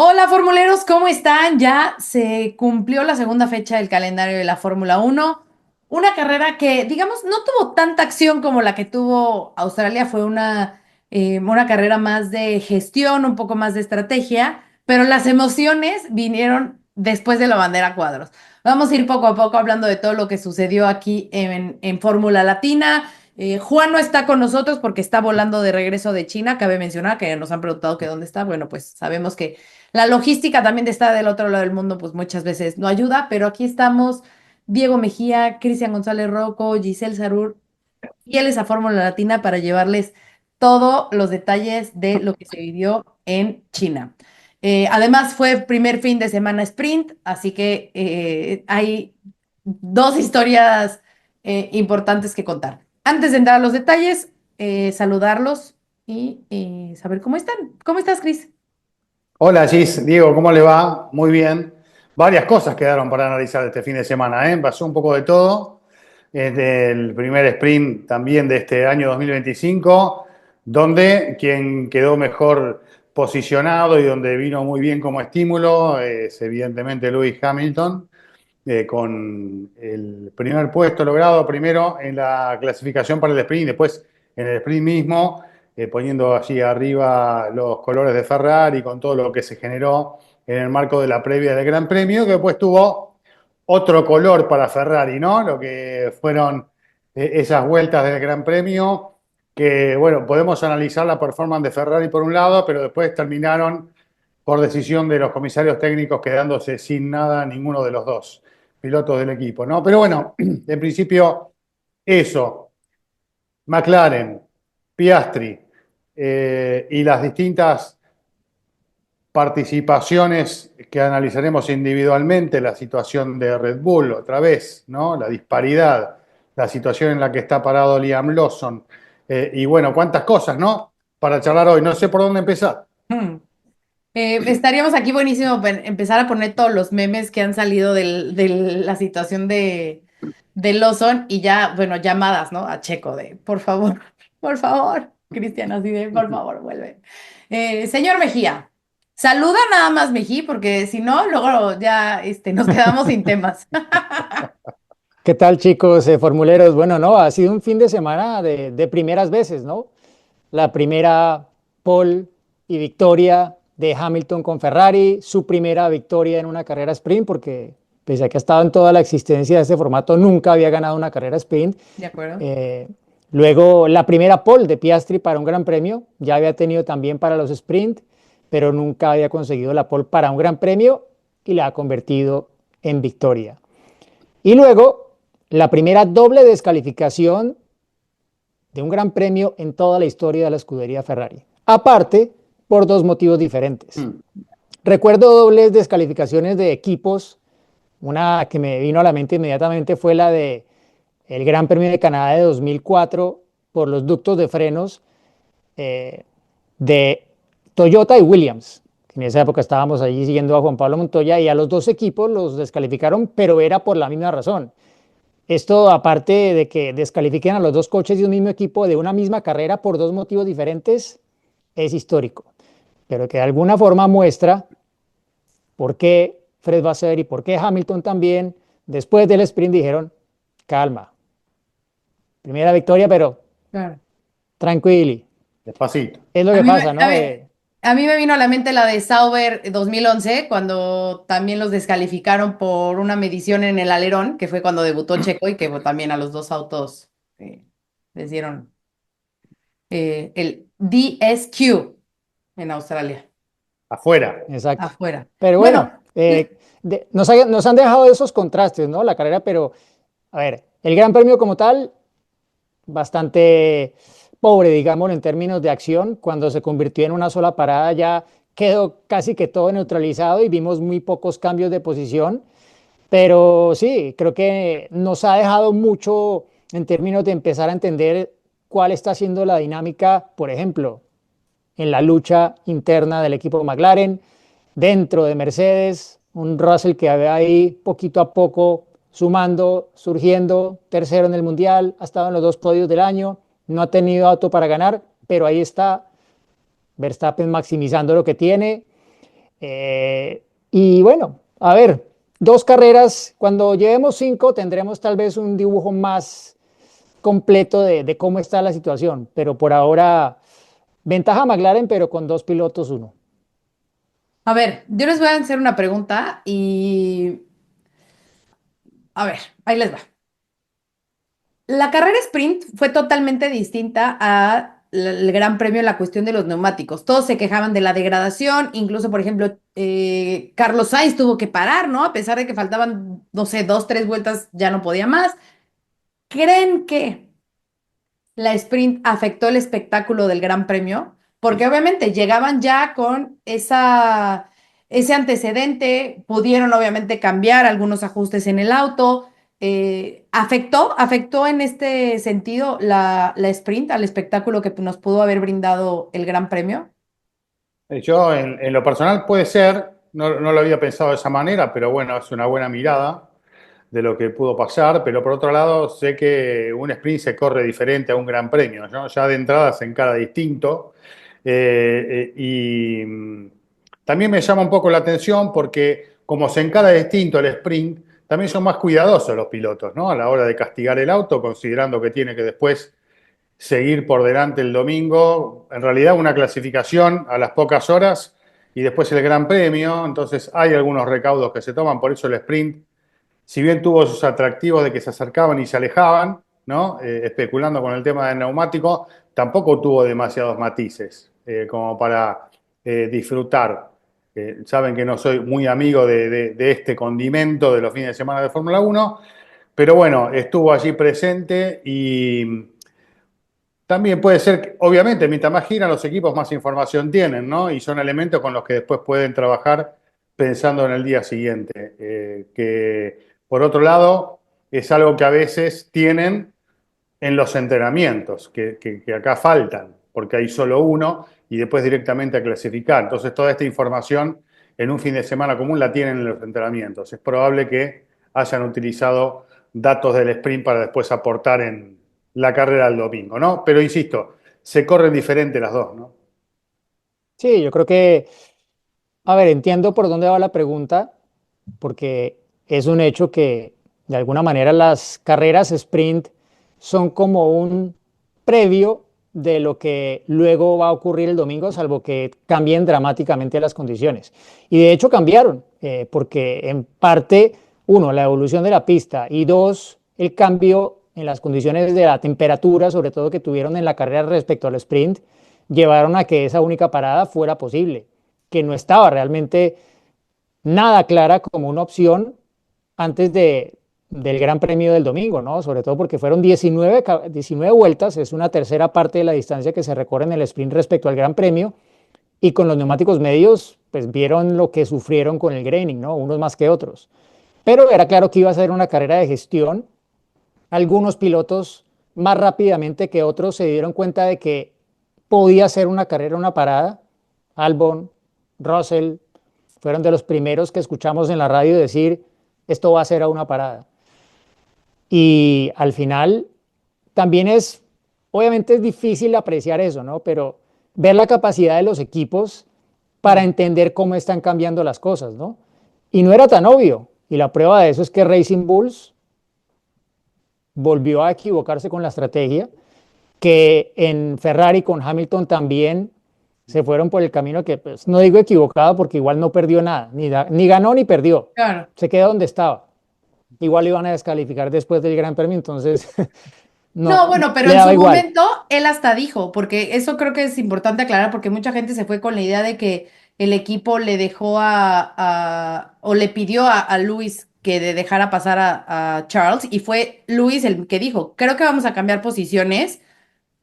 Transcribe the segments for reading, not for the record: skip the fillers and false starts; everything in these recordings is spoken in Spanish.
Hola formuleros, ¿cómo están? Ya se cumplió la segunda fecha del calendario de la Fórmula Uno. Una carrera que, digamos, no tuvo tanta acción como la que tuvo Australia. Fue una carrera más de gestión, un poco más de estrategia, pero las emociones vinieron después de la bandera a cuadros. Vamos a ir poco a poco hablando de todo lo que sucedió aquí en Fórmula Latina. Juan no está con nosotros porque está volando de regreso de China. Cabe mencionar que nos han preguntado que dónde está. Bueno, pues sabemos que la logística también de estar del otro lado del mundo, pues muchas veces no ayuda, pero aquí estamos Diego Mejía, Cristian González Rocco, Giselle Sarur, fieles a Fórmula Latina para llevarles todos los detalles de lo que se vivió en China. Además, fue primer fin de semana sprint, así que hay dos historias importantes que contar. Antes de entrar a los detalles, saludarlos y saber cómo están. ¿Cómo estás, Cris? Hola Gis, Diego, ¿cómo le va? Muy bien. Varias cosas quedaron para analizar este fin de semana, ¿eh? Pasó un poco de todo. El primer sprint también de este año 2025, donde quien quedó mejor posicionado y donde vino muy bien como estímulo es evidentemente Lewis Hamilton, con el primer puesto logrado primero en la clasificación para el sprint, después en el sprint mismo, poniendo allí arriba los colores de Ferrari con todo lo que se generó en el marco de la previa del Gran Premio, que después tuvo otro color para Ferrari, ¿no? Lo que fueron esas vueltas del Gran Premio, que bueno, podemos analizar la performance de Ferrari por un lado, pero después terminaron por decisión de los comisarios técnicos quedándose sin nada ninguno de los dos pilotos del equipo, ¿no? Pero bueno, en principio eso, McLaren, Piastri y las distintas participaciones que analizaremos individualmente, la situación de Red Bull otra vez, ¿no? La disparidad, la situación en la que está parado Liam Lawson, y bueno, cuántas cosas, ¿no? Para charlar hoy, no sé por dónde empezar. Hmm. Estaríamos aquí buenísimo empezar a poner todos los memes que han salido de la situación de Lawson y ya, bueno, llamadas, ¿no? A Checo de, por favor, Cristian, así de, por favor, vuelve. Señor Mejía, saluda nada más Mejía, porque si no, luego ya nos quedamos sin temas. ¿Qué tal, chicos, formuleros? Bueno, no, ha sido un fin de semana de primeras veces, ¿no? La primera pole y victoria de Hamilton con Ferrari, su primera victoria en una carrera sprint, porque pese a que ha estado en toda la existencia de este formato, nunca había ganado una carrera sprint. ¿De acuerdo? Eh, Luego, la primera pole de Piastri para un gran premio, ya había tenido también para los sprint, pero nunca había conseguido la pole para un gran premio y la ha convertido en victoria. Y luego, la primera doble descalificación de un gran premio en toda la historia de la escudería Ferrari. Aparte, por dos motivos diferentes. Mm. Recuerdo dobles descalificaciones de equipos. Una que me vino a la mente inmediatamente fue la de el Gran Premio de Canadá de 2004 por los ductos de frenos eh, de Toyota y Williams. En esa época estábamos allí siguiendo a Juan Pablo Montoya y a los dos equipos los descalificaron, pero era por la misma razón. Esto, aparte de que descalifiquen a los dos coches de un mismo equipo de una misma carrera por dos motivos diferentes, es histórico, pero que de alguna forma muestra por qué Fred Vasseur y por qué Hamilton también, después del sprint, dijeron, calma, primera victoria, pero Claro. tranquili. Despacito. Es lo A que mí, pasa, ¿no? a mí me vino a la mente la de Sauber 2011 cuando también los descalificaron por una medición en el alerón, que fue cuando debutó Checo y que también a los dos autos les dieron el DSQ en Australia, Afuera. Exacto. afuera. Pero bueno, Bueno, nos han dejado esos contrastes, ¿no? La carrera, pero a ver, el Gran Premio como tal, bastante pobre, digamos, en términos de acción. Cuando se convirtió en una sola parada ya quedó casi que todo neutralizado y vimos muy pocos cambios de posición. Pero sí, creo que nos ha dejado mucho en términos de empezar a entender cuál está siendo la dinámica, por ejemplo, en la lucha interna del equipo McLaren, dentro de Mercedes, un Russell que va ahí poquito a poco sumando, surgiendo, tercero en el Mundial, ha estado en los dos podios del año, no ha tenido auto para ganar, pero ahí está Verstappen maximizando lo que tiene. Y bueno, a ver, dos carreras, cuando llevemos cinco tendremos tal vez un dibujo más completo de cómo está la situación, pero por ahora ventaja McLaren, pero con dos pilotos uno. A ver, yo les voy a hacer una pregunta y a ver, ahí les va. La carrera sprint fue totalmente distinta al Gran Premio en la cuestión de los neumáticos. Todos se quejaban de la degradación, incluso, por ejemplo, Carlos Sainz tuvo que parar, ¿no? A pesar de que faltaban, no sé, dos, tres vueltas, ya no podía más. ¿Creen que la sprint afectó el espectáculo del Gran Premio? Porque obviamente llegaban ya con ese antecedente, pudieron obviamente cambiar algunos ajustes en el auto. ¿Afectó en este sentido la sprint al espectáculo que nos pudo haber brindado el Gran Premio? Yo en lo personal puede ser, no lo había pensado de esa manera, pero bueno, es una buena mirada de lo que pudo pasar, pero por otro lado sé que un sprint se corre diferente a un gran premio, ¿no? Ya de entrada se encara distinto. También me llama un poco la atención porque como se encara distinto el sprint, también son más cuidadosos los pilotos, ¿no? A la hora de castigar el auto, considerando que tiene que después seguir por delante el domingo. En realidad una clasificación a las pocas horas y después el Gran Premio. Entonces hay algunos recaudos que se toman, por eso el sprint, si bien tuvo sus atractivos de que se acercaban y se alejaban, ¿no? Especulando con el tema del neumático, tampoco tuvo demasiados matices como para disfrutar. Saben que no soy muy amigo de este condimento de los fines de semana de Fórmula Uno, pero bueno, estuvo allí presente y también puede ser, obviamente, mientras más giran los equipos, más información tienen, ¿no? Y son elementos con los que después pueden trabajar pensando en el día siguiente. Que, por otro lado, es algo que a veces tienen en los entrenamientos, que acá faltan, porque hay solo uno y después directamente a clasificar. Entonces, toda esta información en un fin de semana común la tienen en los entrenamientos. Es probable que hayan utilizado datos del sprint para después aportar en la carrera del domingo, ¿no? Pero insisto, se corren diferente las dos, ¿no? Sí, yo creo que, a ver, entiendo por dónde va la pregunta, porque es un hecho que de alguna manera las carreras sprint son como un previo de lo que luego va a ocurrir el domingo, salvo que cambien dramáticamente las condiciones. Y de hecho cambiaron, porque en parte, uno, la evolución de la pista y dos, el cambio en las condiciones de la temperatura, sobre todo que tuvieron en la carrera respecto al sprint, llevaron a que esa única parada fuera posible, que no estaba realmente nada clara como una opción antes del Gran Premio del domingo, ¿no? Sobre todo porque fueron 19 vueltas, es una tercera parte de la distancia que se recorre en el sprint respecto al Gran Premio, y con los neumáticos medios, pues vieron lo que sufrieron con el graining, ¿no? Unos más que otros. Pero era claro que iba a ser una carrera de gestión. Algunos pilotos más rápidamente que otros se dieron cuenta de que podía ser una carrera, una parada. Albon, Russell, fueron de los primeros que escuchamos en la radio decir, esto va a ser a una parada. Y al final también obviamente es difícil apreciar eso, ¿no? Pero ver la capacidad de los equipos para entender cómo están cambiando las cosas, ¿no? Y no era tan obvio. Y la prueba de eso es que Racing Bulls volvió a equivocarse con la estrategia, que en Ferrari con Hamilton también se fueron por el camino que, pues, no digo equivocado porque igual no perdió nada, ni ganó ni perdió, Claro. se queda donde estaba. Igual iban a descalificar después del Gran Premio, entonces No, no, bueno, pero le en daba su igual. momento él hasta dijo, porque eso creo que es importante aclarar, porque mucha gente se fue con la idea de que el equipo le dejó o le pidió a Luis que dejara pasar a Charles, y fue Luis el que dijo, creo que vamos a cambiar posiciones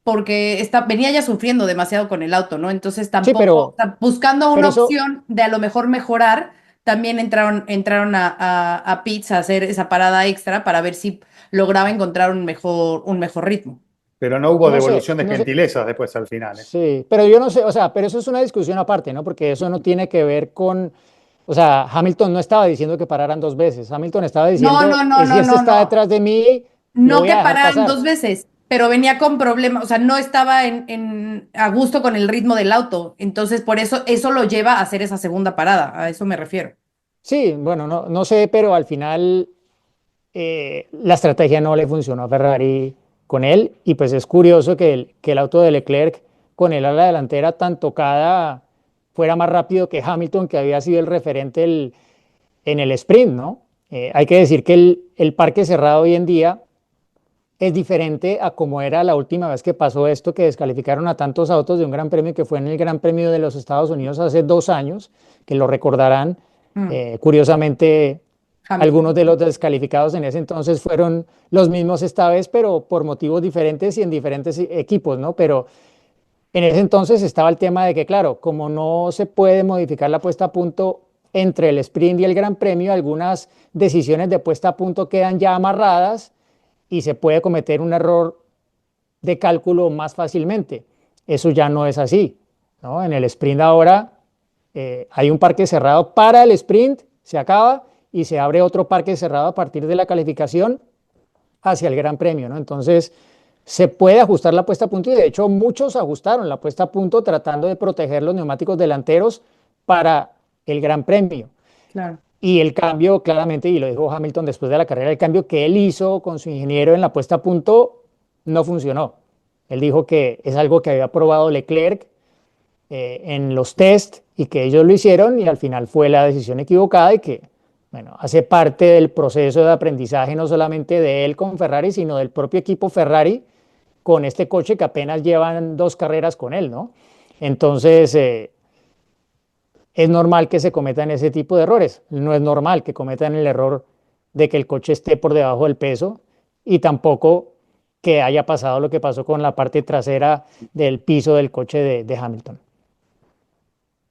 porque venía ya sufriendo demasiado con el auto, ¿no? Entonces Sí, tampoco, o sea, buscando pero una eso, opción de a lo mejor mejorar, también entraron a Pitts a hacer esa parada extra para ver si lograba encontrar un mejor ritmo. Pero no hubo no sé, devolución de no sé, gentilezas después al final, ¿eh? sí, pero yo no sé, o sea, pero eso es una discusión aparte, ¿no? Porque eso no tiene que ver con, o sea, Hamilton no estaba diciendo que pararan dos veces, Hamilton estaba No, no, diciendo, no, si no, este no, está no. detrás de mí, lo No voy que a dejar pararan pasar. dos veces, pero venía con problemas, o sea, no estaba a gusto con el ritmo del auto. Entonces, por eso lo lleva a hacer esa segunda parada, a eso me refiero. Sí, bueno, no sé, pero al final la estrategia no le funcionó a Ferrari con él y pues es curioso que el auto de Leclerc con el ala delantera tan tocada fuera más rápido que Hamilton, que había sido el referente en el sprint, ¿no? Hay que decir que el parque cerrado hoy en día es diferente a como era la última vez que pasó esto, que descalificaron a tantos autos de un gran premio que fue en el Gran Premio de los Estados Unidos hace 2 años, que lo recordarán. Mm, Curiosamente, Hamilton. algunos de los descalificados en ese entonces fueron los mismos esta vez, pero por motivos diferentes y en diferentes equipos, ¿no? Pero en ese entonces estaba el tema de que, claro, como no se puede modificar la puesta a punto entre el sprint y el Gran Premio, algunas decisiones de puesta a punto quedan ya amarradas y se puede cometer un error de cálculo más fácilmente. Eso ya no es así, ¿no? En el sprint ahora hay un parque cerrado para el sprint, se acaba y se abre otro parque cerrado a partir de la calificación hacia el Gran Premio, ¿no? Entonces se puede ajustar la puesta a punto y de hecho muchos ajustaron la puesta a punto tratando de proteger los neumáticos delanteros para el Gran Premio. Claro. Y el cambio, claramente, y lo dijo Hamilton después de la carrera, el cambio que él hizo con su ingeniero en la puesta a punto no funcionó. Él dijo que es algo que había probado Leclerc en los test y que ellos lo hicieron y al final fue la decisión equivocada y que, bueno, hace parte del proceso de aprendizaje no solamente de él con Ferrari, sino del propio equipo Ferrari con este coche que apenas llevan 2 carreras con él, ¿no? Entonces, es normal que se cometan ese tipo de errores. No es normal que cometan el error de que el coche esté por debajo del peso y tampoco que haya pasado lo que pasó con la parte trasera del piso del coche de Hamilton.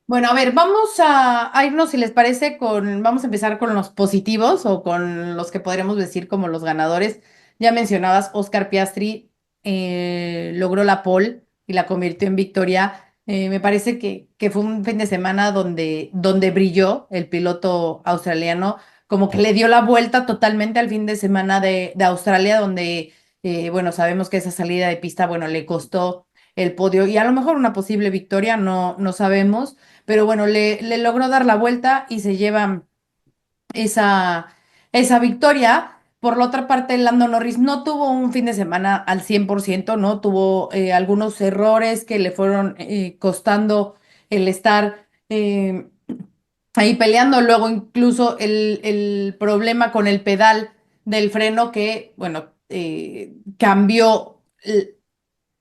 Bueno, a ver, vamos a irnos, si les parece, vamos a empezar con los positivos o con los que podríamos decir como los ganadores. Ya mencionabas, Oscar Piastri logró la pole y la convirtió en victoria. Me parece que fue un fin de semana donde brilló el piloto australiano, como que le dio la vuelta totalmente al fin de semana de Australia, donde, bueno, sabemos que esa salida de pista, bueno, le costó el podio y a lo mejor una posible victoria, no sabemos, pero bueno, le logró dar la vuelta y se lleva esa, esa victoria. Por la otra parte, Lando Norris no tuvo un fin de semana al 100%, ¿no? Tuvo algunos errores que le fueron costando el estar ahí peleando. Luego incluso el problema con el pedal del freno que, bueno, cambió.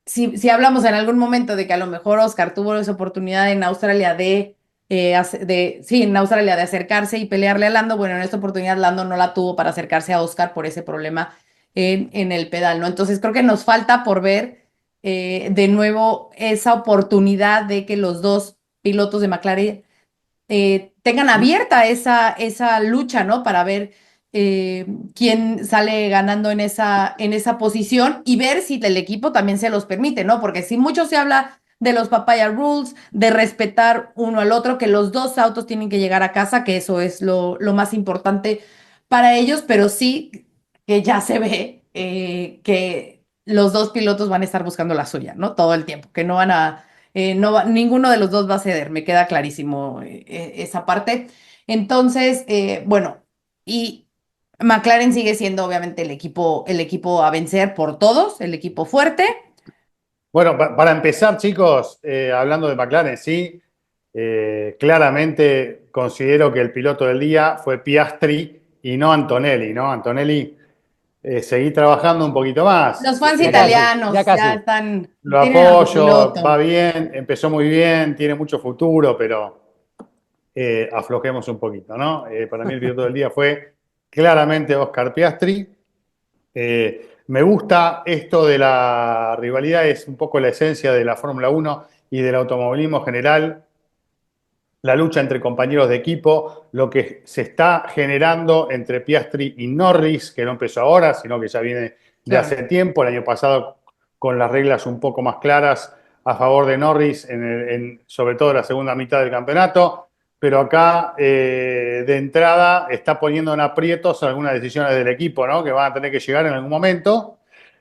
Si hablamos en algún momento de que a lo mejor Oscar tuvo esa oportunidad en Australia sí, en Australia de acercarse y pelearle a Lando, bueno, en esta oportunidad Lando no la tuvo para acercarse a Oscar por ese problema en el pedal, ¿no? Entonces creo que nos falta por ver de nuevo esa oportunidad de que los dos pilotos de McLaren tengan abierta esa lucha, ¿no? Para ver eh, quién sale ganando en esa posición y ver si el equipo también se los permite, ¿no? Porque si mucho se habla de los papaya rules, de respetar uno al otro, que los dos autos tienen que llegar a casa, que eso es lo más importante para ellos, pero sí que ya se ve que los dos pilotos van a estar buscando la suya, ¿no? Todo el tiempo, que no van a ninguno de los dos va a ceder, me queda clarísimo esa parte. Entonces, bueno, y McLaren sigue siendo obviamente el equipo a vencer por todos, el equipo fuerte. Bueno, para empezar, chicos, hablando de McLaren, sí, claramente considero que el piloto del día fue Piastri y no Antonelli, ¿no? Antonelli, seguí trabajando un poquito más. Los fans Ya casi, ya italianos ya casi. Lo tienen a su apoyo, va piloto. bien, empezó muy bien, tiene mucho futuro, pero aflojemos un poquito, ¿no? Para mí el piloto del día fue claramente Oscar Piastri. Me gusta esto de la rivalidad, es un poco la esencia de la Fórmula Uno y del automovilismo general, la lucha entre compañeros de equipo, lo que se está generando entre Piastri y Norris, que no empezó ahora, sino que ya viene de Claro. hace tiempo, el año pasado con las reglas un poco más claras a favor de Norris, sobre todo en la segunda mitad del campeonato, pero acá de entrada está poniendo en aprietos algunas decisiones del equipo, ¿no? Que van a tener que llegar en algún momento.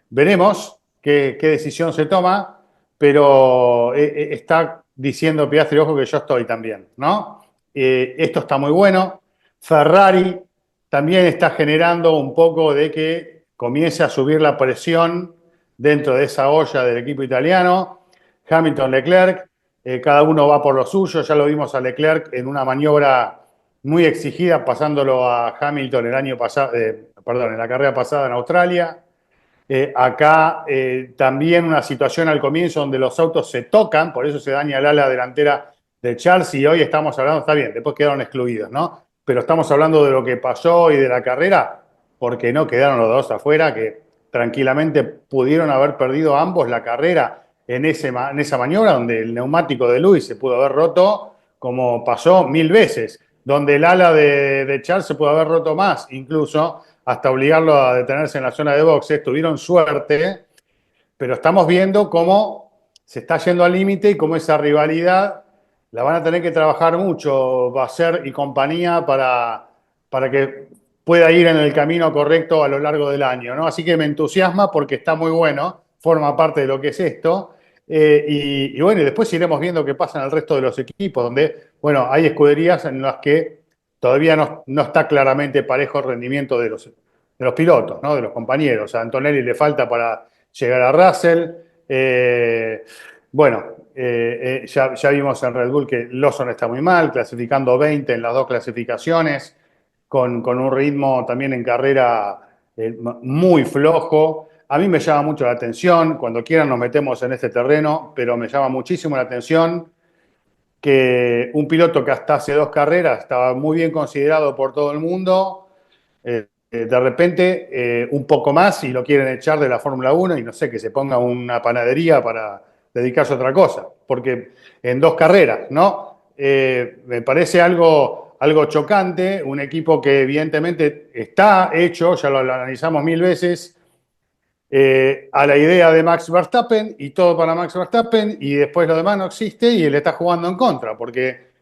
Veremos. qué decisión se toma, pero está diciendo Piastri, ojo que yo estoy también, ¿no? Esto está muy bueno. Ferrari también está generando un poco de que comience a subir la presión dentro de esa olla del equipo italiano. Hamilton, Leclerc, cada uno va por lo suyo. Ya lo vimos a Leclerc en una maniobra muy exigida, pasándolo a Hamilton el año pasado, perdón, en la carrera pasada en Australia. Acá también una situación al comienzo donde los autos se tocan, por eso se daña el ala delantera de Charles y hoy estamos hablando, está bien, después quedaron excluidos, ¿no? Pero estamos hablando de lo que pasó y de la carrera, porque no quedaron los dos afuera, que tranquilamente pudieron haber perdido ambos la carrera en esa maniobra donde el neumático de Lewis se pudo haber roto, como pasó 1000 veces, donde el ala de Charles se pudo haber roto más, incluso hasta obligarlo a detenerse en la zona de boxes. Tuvieron suerte, pero estamos viendo cómo se está yendo al límite y cómo esa rivalidad la van a tener que trabajar mucho Vasser y compañía para que pueda ir en el camino correcto a lo largo del año, ¿no? Así que me entusiasma porque está muy bueno, forma parte de lo que es esto. Y bueno, y después iremos viendo qué pasa en el resto de los equipos, donde, bueno, hay escuderías en las que todavía no está claramente parejo el rendimiento de los pilotos, ¿no? De los compañeros. A Antonelli le falta para llegar a Russell. Bueno, ya vimos en Red Bull que Lawson está muy mal, clasificando 20 en las dos clasificaciones, con un ritmo también en carrera muy flojo. A mí me llama mucho la atención, cuando quieran nos metemos en este terreno, pero me llama muchísimo la atención que un piloto que hasta hace 2 carreras estaba muy bien considerado por todo el mundo, de repente un poco más y lo quieren echar de la Fórmula 1 y no sé, que se ponga una panadería para dedicarse a otra cosa, porque en 2 carreras, ¿no? Me parece algo chocante, un equipo que evidentemente está hecho, ya lo analizamos 1000 veces, a la idea de Max Verstappen y todo para Max Verstappen y después lo demás no existe y él está jugando en contra porque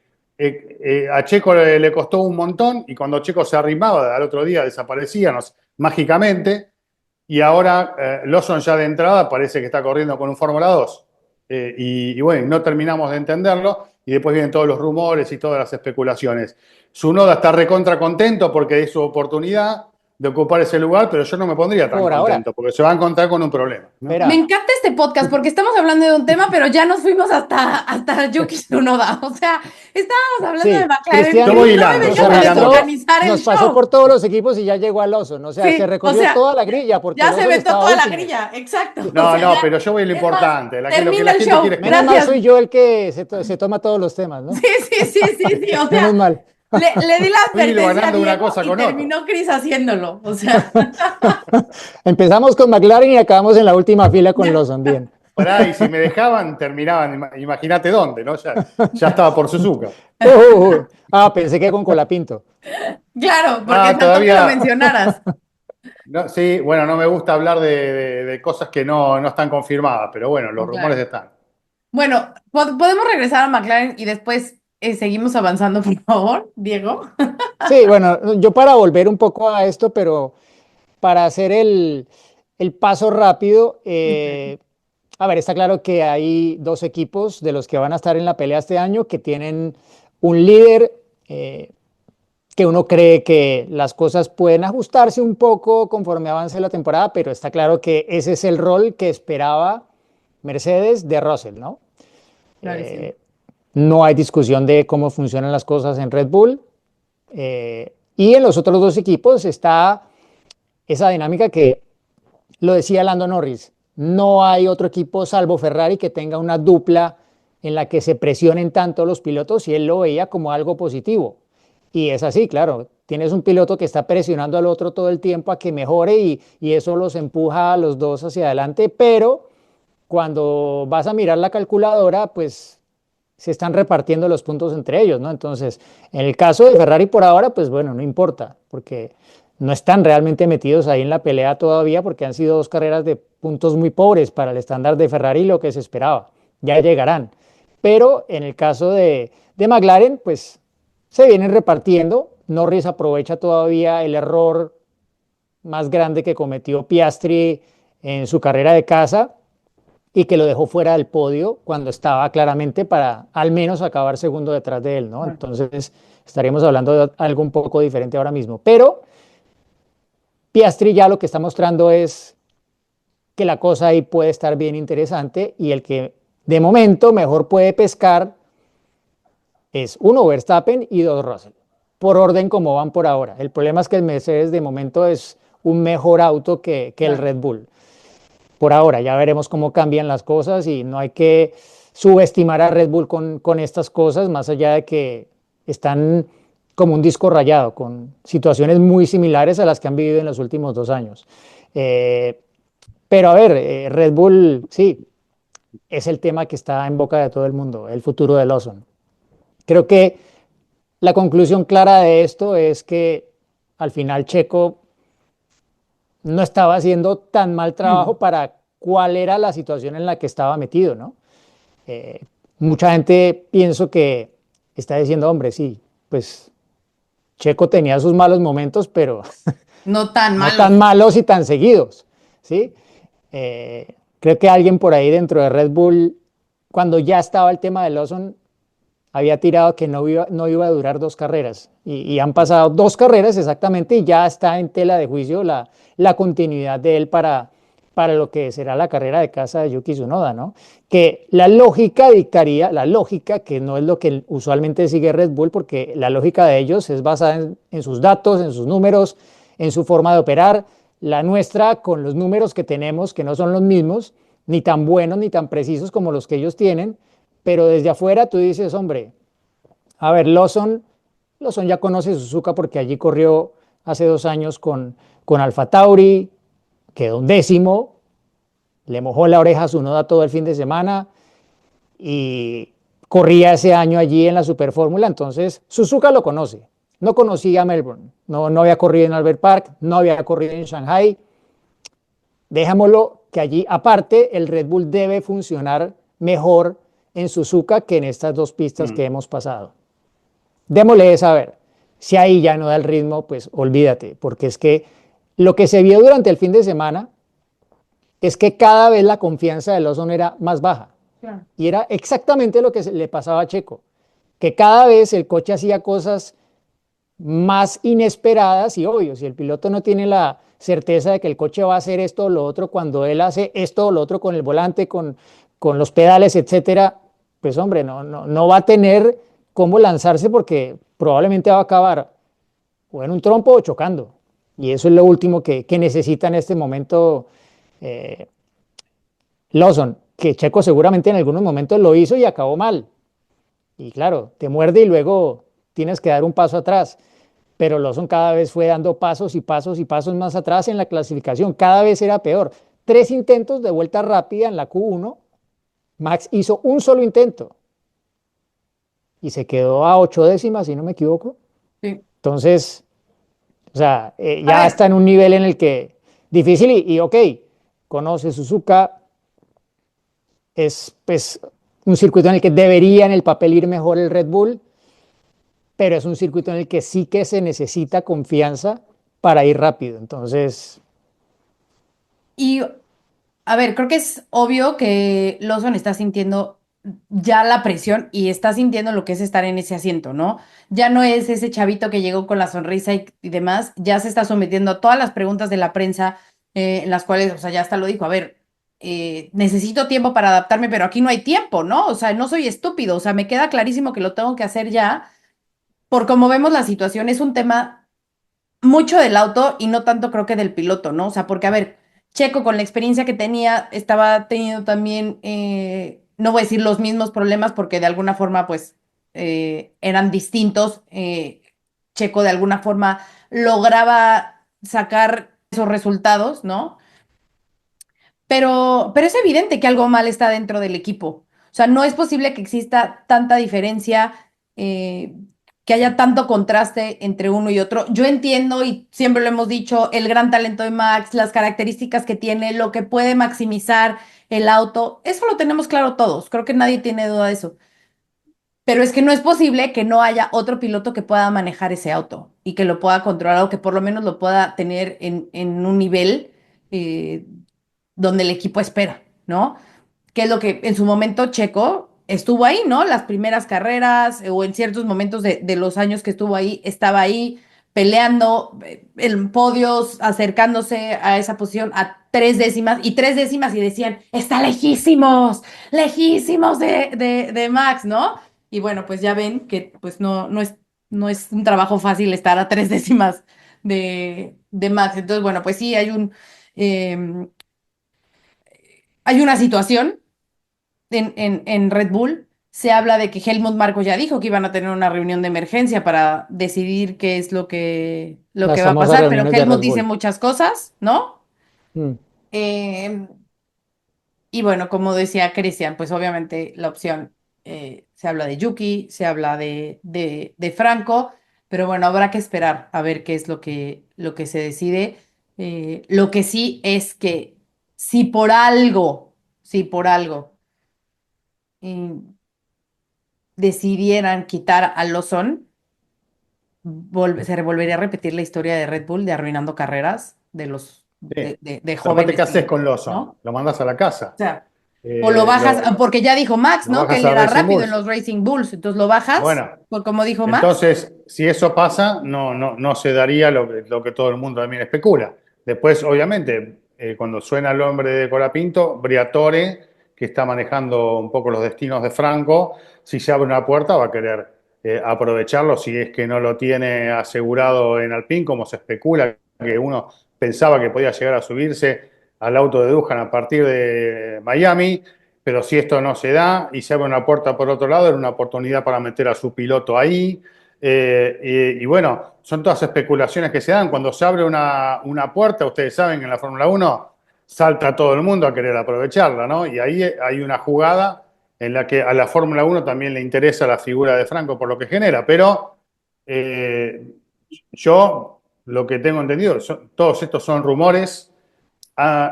a Checo le costó un montón y cuando Checo se arrimaba al otro día desaparecía mágicamente y ahora Lawson ya de entrada parece que está corriendo con un Fórmula 2 y bueno, no terminamos de entenderlo y después vienen todos los rumores y todas las especulaciones. Tsunoda está recontra contento porque es su oportunidad de ocupar ese lugar, pero yo no me pondría tan Por ahora. contento, porque se va a encontrar con un problema, ¿no? Espera, Me encanta este podcast porque estamos hablando de un tema, pero ya nos fuimos hasta Yuki Tsunoda. O sea, estábamos hablando de sí, McLaren Cristian Yo voy y no me hilando, nos yo voy vengas a hilando. desorganizar el nos pasó show. por todos los equipos y ya llegó a Lawson. O sea, Sí, se o recorrió sea, toda la grilla porque ya se Lawson vetó estaba toda la último. grilla, exacto. O No, sea, no, ya, pero yo voy a lo es más, importante, lo que termina la el gente show. quiere Menos escuchar. mal Gracias. soy yo el que se toma todos los temas, ¿no? Sí, sí, sí, sí, sí. O Menos sea, mal. le di la Fui advertencia a ganando una Diego cosa y con otra. terminó Chris haciéndolo. O sea, Empezamos con McLaren y acabamos en la última fila con Lawson. Bien. Pará, y si me dejaban, terminaban, imagínate dónde, ¿no? Ya estaba por Suzuka. Pensé que con Colapinto. claro, porque No, faltó que lo todavía, mencionaras. no, sí, bueno, no me gusta hablar de cosas que no están confirmadas, pero bueno, los rumores Claro. están. Bueno, podemos regresar a McLaren y después seguimos avanzando, por favor, Diego. Sí, bueno, yo para volver un poco a esto, pero para hacer el paso rápido, a ver, está claro que hay dos equipos de los que van a estar en la pelea este año que tienen un líder que uno cree que las cosas pueden ajustarse un poco conforme avance la temporada, pero está claro que ese es el rol que esperaba Mercedes de Russell, ¿no? Clarísimo. No hay discusión de cómo funcionan las cosas en Red Bull. Y en los otros dos equipos está esa dinámica que lo decía Lando Norris. No hay otro equipo salvo Ferrari que tenga una dupla en la que se presionen tanto los pilotos y él lo veía como algo positivo. Y es así, claro. Tienes un piloto que está presionando al otro todo el tiempo a que mejore y eso los empuja a los dos hacia adelante, pero cuando vas a mirar la calculadora, pues se están repartiendo los puntos entre ellos, ¿no? Entonces, en el caso de Ferrari por ahora, pues bueno, no importa, porque no están realmente metidos ahí en la pelea todavía, porque han sido 2 carreras de puntos muy pobres para el estándar de Ferrari, lo que se esperaba. Ya llegarán. Pero en el caso de McLaren, pues se vienen repartiendo. Norris aprovecha todavía el error más grande que cometió Piastri en su carrera de casa y que lo dejó fuera del podio cuando estaba claramente para al menos acabar segundo detrás de él, ¿no? Claro. Entonces estaríamos hablando de algo un poco diferente ahora mismo. Pero Piastri ya lo que está mostrando es que la cosa ahí puede estar bien interesante y el que de momento mejor puede pescar es uno Verstappen y dos Russell, por orden como van por ahora. El problema es que el Mercedes de momento es un mejor auto que el Claro. Red Bull. Por ahora, ya veremos cómo cambian las cosas y no hay que subestimar a Red Bull con estas cosas, más allá de que están como un disco rayado, con situaciones muy similares a las que han vivido en los últimos 2 años. Eh, pero a ver, Red Bull, sí, es el tema que está en boca de todo el mundo, el futuro de Lawson. Creo que la conclusión clara de esto es que al final Checo no estaba haciendo tan mal Mm. trabajo para cuál era la situación en la que estaba metido, ¿no? Eh, Mucha gente pienso que está diciendo, hombre, sí, pues Checo tenía sus malos momentos, pero No tan no tan malos. malos y tan seguidos, ¿sí? Creo que alguien por ahí dentro de Red Bull, cuando ya estaba el tema de Lawson, había tirado que no iba a durar 2 carreras. Y han pasado 2 carreras exactamente y ya está en tela de juicio la continuidad de él para lo que será la carrera de casa de Yuki Tsunoda, ¿no? Que la lógica dictaría, la lógica, que no es lo que usualmente sigue Red Bull, porque la lógica de ellos es basada en sus datos, en sus números, en su forma de operar. La nuestra, con los números que tenemos, que no son los mismos, ni tan buenos ni tan precisos como los que ellos tienen, pero desde afuera tú dices, hombre, a ver, Lawson ya conoce Suzuka porque allí corrió hace 2 años con Alfa Tauri, quedó un décimo, le mojó la oreja a Tsunoda todo el fin de semana y corría ese año allí en la Superfórmula, entonces Suzuka lo conoce. No conocía a Melbourne, no había corrido en Albert Park, no había corrido en Shanghai. Dejémoslo que allí, aparte, el Red Bull debe funcionar mejor en Suzuka que en estas dos pistas que Mm. hemos pasado. Démosle esa a ver. Si ahí ya no da el ritmo, pues olvídate, porque es que lo que se vio durante el fin de semana es que cada vez la confianza de Lawson era más baja. Claro. Y era exactamente lo que le pasaba a Checo, que cada vez el coche hacía cosas más inesperadas y obvio, si el piloto no tiene la certeza de que el coche va a hacer esto o lo otro, cuando él hace esto o lo otro con el volante, con los pedales, etcétera, pues hombre, no va a tener cómo lanzarse porque probablemente va a acabar o en un trompo o chocando. Y eso es lo último que necesita en este momento eh, Lawson, que Checo seguramente en algunos momentos lo hizo y acabó mal. Y claro, te muerde y luego tienes que dar un paso atrás. Pero Lawson cada vez fue dando pasos y pasos y pasos más atrás en la clasificación. Cada vez era peor. 3 intentos de vuelta rápida en la Q1. Max hizo un solo intento y se quedó a 8 décimas, si no me equivoco. Sí. Entonces, o sea, A ya está ver, en un nivel en el que difícil y ok, conoce Suzuka, es pues un circuito en el que debería en el papel ir mejor el Red Bull, pero es un circuito en el que sí que se necesita confianza para ir rápido. Entonces, y a ver, creo que es obvio que Lawson está sintiendo ya la presión y está sintiendo lo que es estar en ese asiento, ¿no? Ya no es ese chavito que llegó con la sonrisa y demás, ya se está sometiendo a todas las preguntas de la prensa, en las cuales, o sea, ya hasta lo dijo, a ver, necesito tiempo para adaptarme, pero aquí no hay tiempo, ¿no? O sea, no soy estúpido, o sea, me queda clarísimo que lo tengo que hacer ya, por como vemos la situación, es un tema mucho del auto y no tanto creo que del piloto, ¿no? O sea, porque a ver, Checo con la experiencia que tenía estaba teniendo también, no voy a decir los mismos problemas porque de alguna forma pues eran distintos. Checo de alguna forma lograba sacar esos resultados, ¿no? Pero es evidente que algo mal está dentro del equipo. O sea, no es posible que exista tanta diferencia, eh, que haya tanto contraste entre uno y otro. Yo entiendo, y siempre lo hemos dicho, el gran talento de Max, las características que tiene, lo que puede maximizar el auto. Eso lo tenemos claro todos. Creo que nadie tiene duda de eso. Pero es que no es posible que no haya otro piloto que pueda manejar ese auto y que lo pueda controlar o que por lo menos lo pueda tener en un nivel. donde el equipo espera, ¿no? Que es lo que en su momento Checo estuvo ahí, ¿no? Las primeras carreras o en ciertos momentos de los años que estuvo ahí, estaba ahí peleando en podios, acercándose a esa posición a 3 décimas y 3 décimas y decían, está lejísimos, lejísimos de Max, ¿no? Y bueno, pues ya ven que pues no es un trabajo fácil estar a 3 décimas de Max. Entonces, bueno, pues sí, em, hay una situación en Red Bull. Se habla de que Helmut Marko ya dijo que iban a tener una reunión de emergencia para decidir qué es lo que Las va a famosas pasar, pero reuniones de Helmut Red dice Bull. muchas cosas, ¿no? Mm. Eh, y bueno, como decía Cristian, pues obviamente la opción, se habla de Yuki, se habla de Franco, pero bueno, habrá que esperar a ver qué es lo que se decide. Lo que sí es que si por algo, eh, decidieran quitar a Lawson, se volvería a repetir la historia de Red Bull de arruinando carreras de los Sí. de Pero aparte, jóvenes ¿qué haces pilotos, con Lawson? ¿no? Lo mandas a la O casa. sea, o lo bajas, porque ya dijo Max, Lo ¿no? Que bajas él a era Racing rápido en Bulls. los Racing Bulls, entonces lo bajas, Bueno, por como dijo Max. entonces, si eso pasa, no se daría lo que todo el mundo también especula. Después, obviamente, cuando suena el nombre de Colapinto, Briatore, que está manejando un poco los destinos de Franco, si se abre una puerta va a querer aprovecharlo, si es que no lo tiene asegurado en Alpine, como se especula, que uno pensaba que podía llegar a subirse al auto de Dujan a partir de Miami. Pero si esto no se da y se abre una puerta por otro lado, era una oportunidad para meter a su piloto ahí. Y bueno, son todas especulaciones que se dan. Cuando se abre una puerta, ustedes saben que en la Fórmula Uno salta todo el mundo a querer aprovecharla, ¿no? Y ahí hay una jugada en la que a la Fórmula Uno también le interesa la figura de Franco por lo que genera. Pero eh, yo lo que tengo entendido, todos estos son rumores.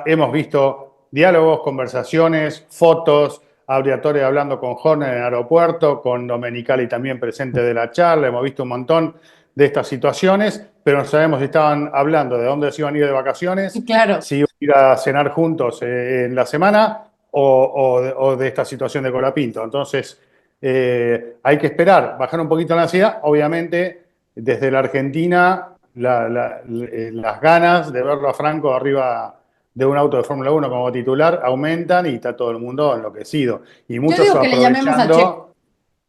Hemos visto diálogos, conversaciones, fotos, a Briatore hablando con Horner en el aeropuerto, con Domenicali también presente de la charla, hemos visto un montón de estas situaciones, pero no sabemos si estaban hablando de dónde se iban a ir de vacaciones, Claro. si iban a ir a cenar juntos en la semana o de esta situación de Colapinto. Entonces, hay que esperar, bajar un poquito la ansiedad. Obviamente, desde la Argentina, las ganas de verlo a Franco arriba de un auto de Fórmula Uno como titular aumentan y está todo el mundo enloquecido. Y Yo digo que le llamemos a Checo,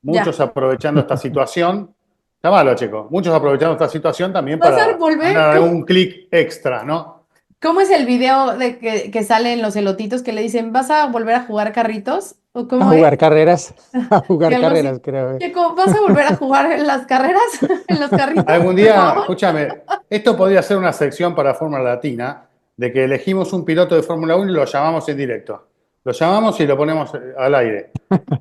muchos ya. aprovechando esta situación, llámalo, Checo, muchos aprovechando esta situación también ¿Vas a para volver? ganar algún clic extra, ¿no? ¿Cómo es el video de que salen los elotitos que le dicen, ¿vas a volver a jugar carritos? ¿O A cómo es? jugar carreras, a Y jugar algo carreras, así. creo. Checo, ¿vas a volver a jugar en las carreras? ¿En los carritos, Algún por día, favor? escúchame, esto podría ser una sección para Fórmula Latina, de que elegimos un piloto de Fórmula Uno y lo llamamos en directo. Lo llamamos y lo ponemos al aire.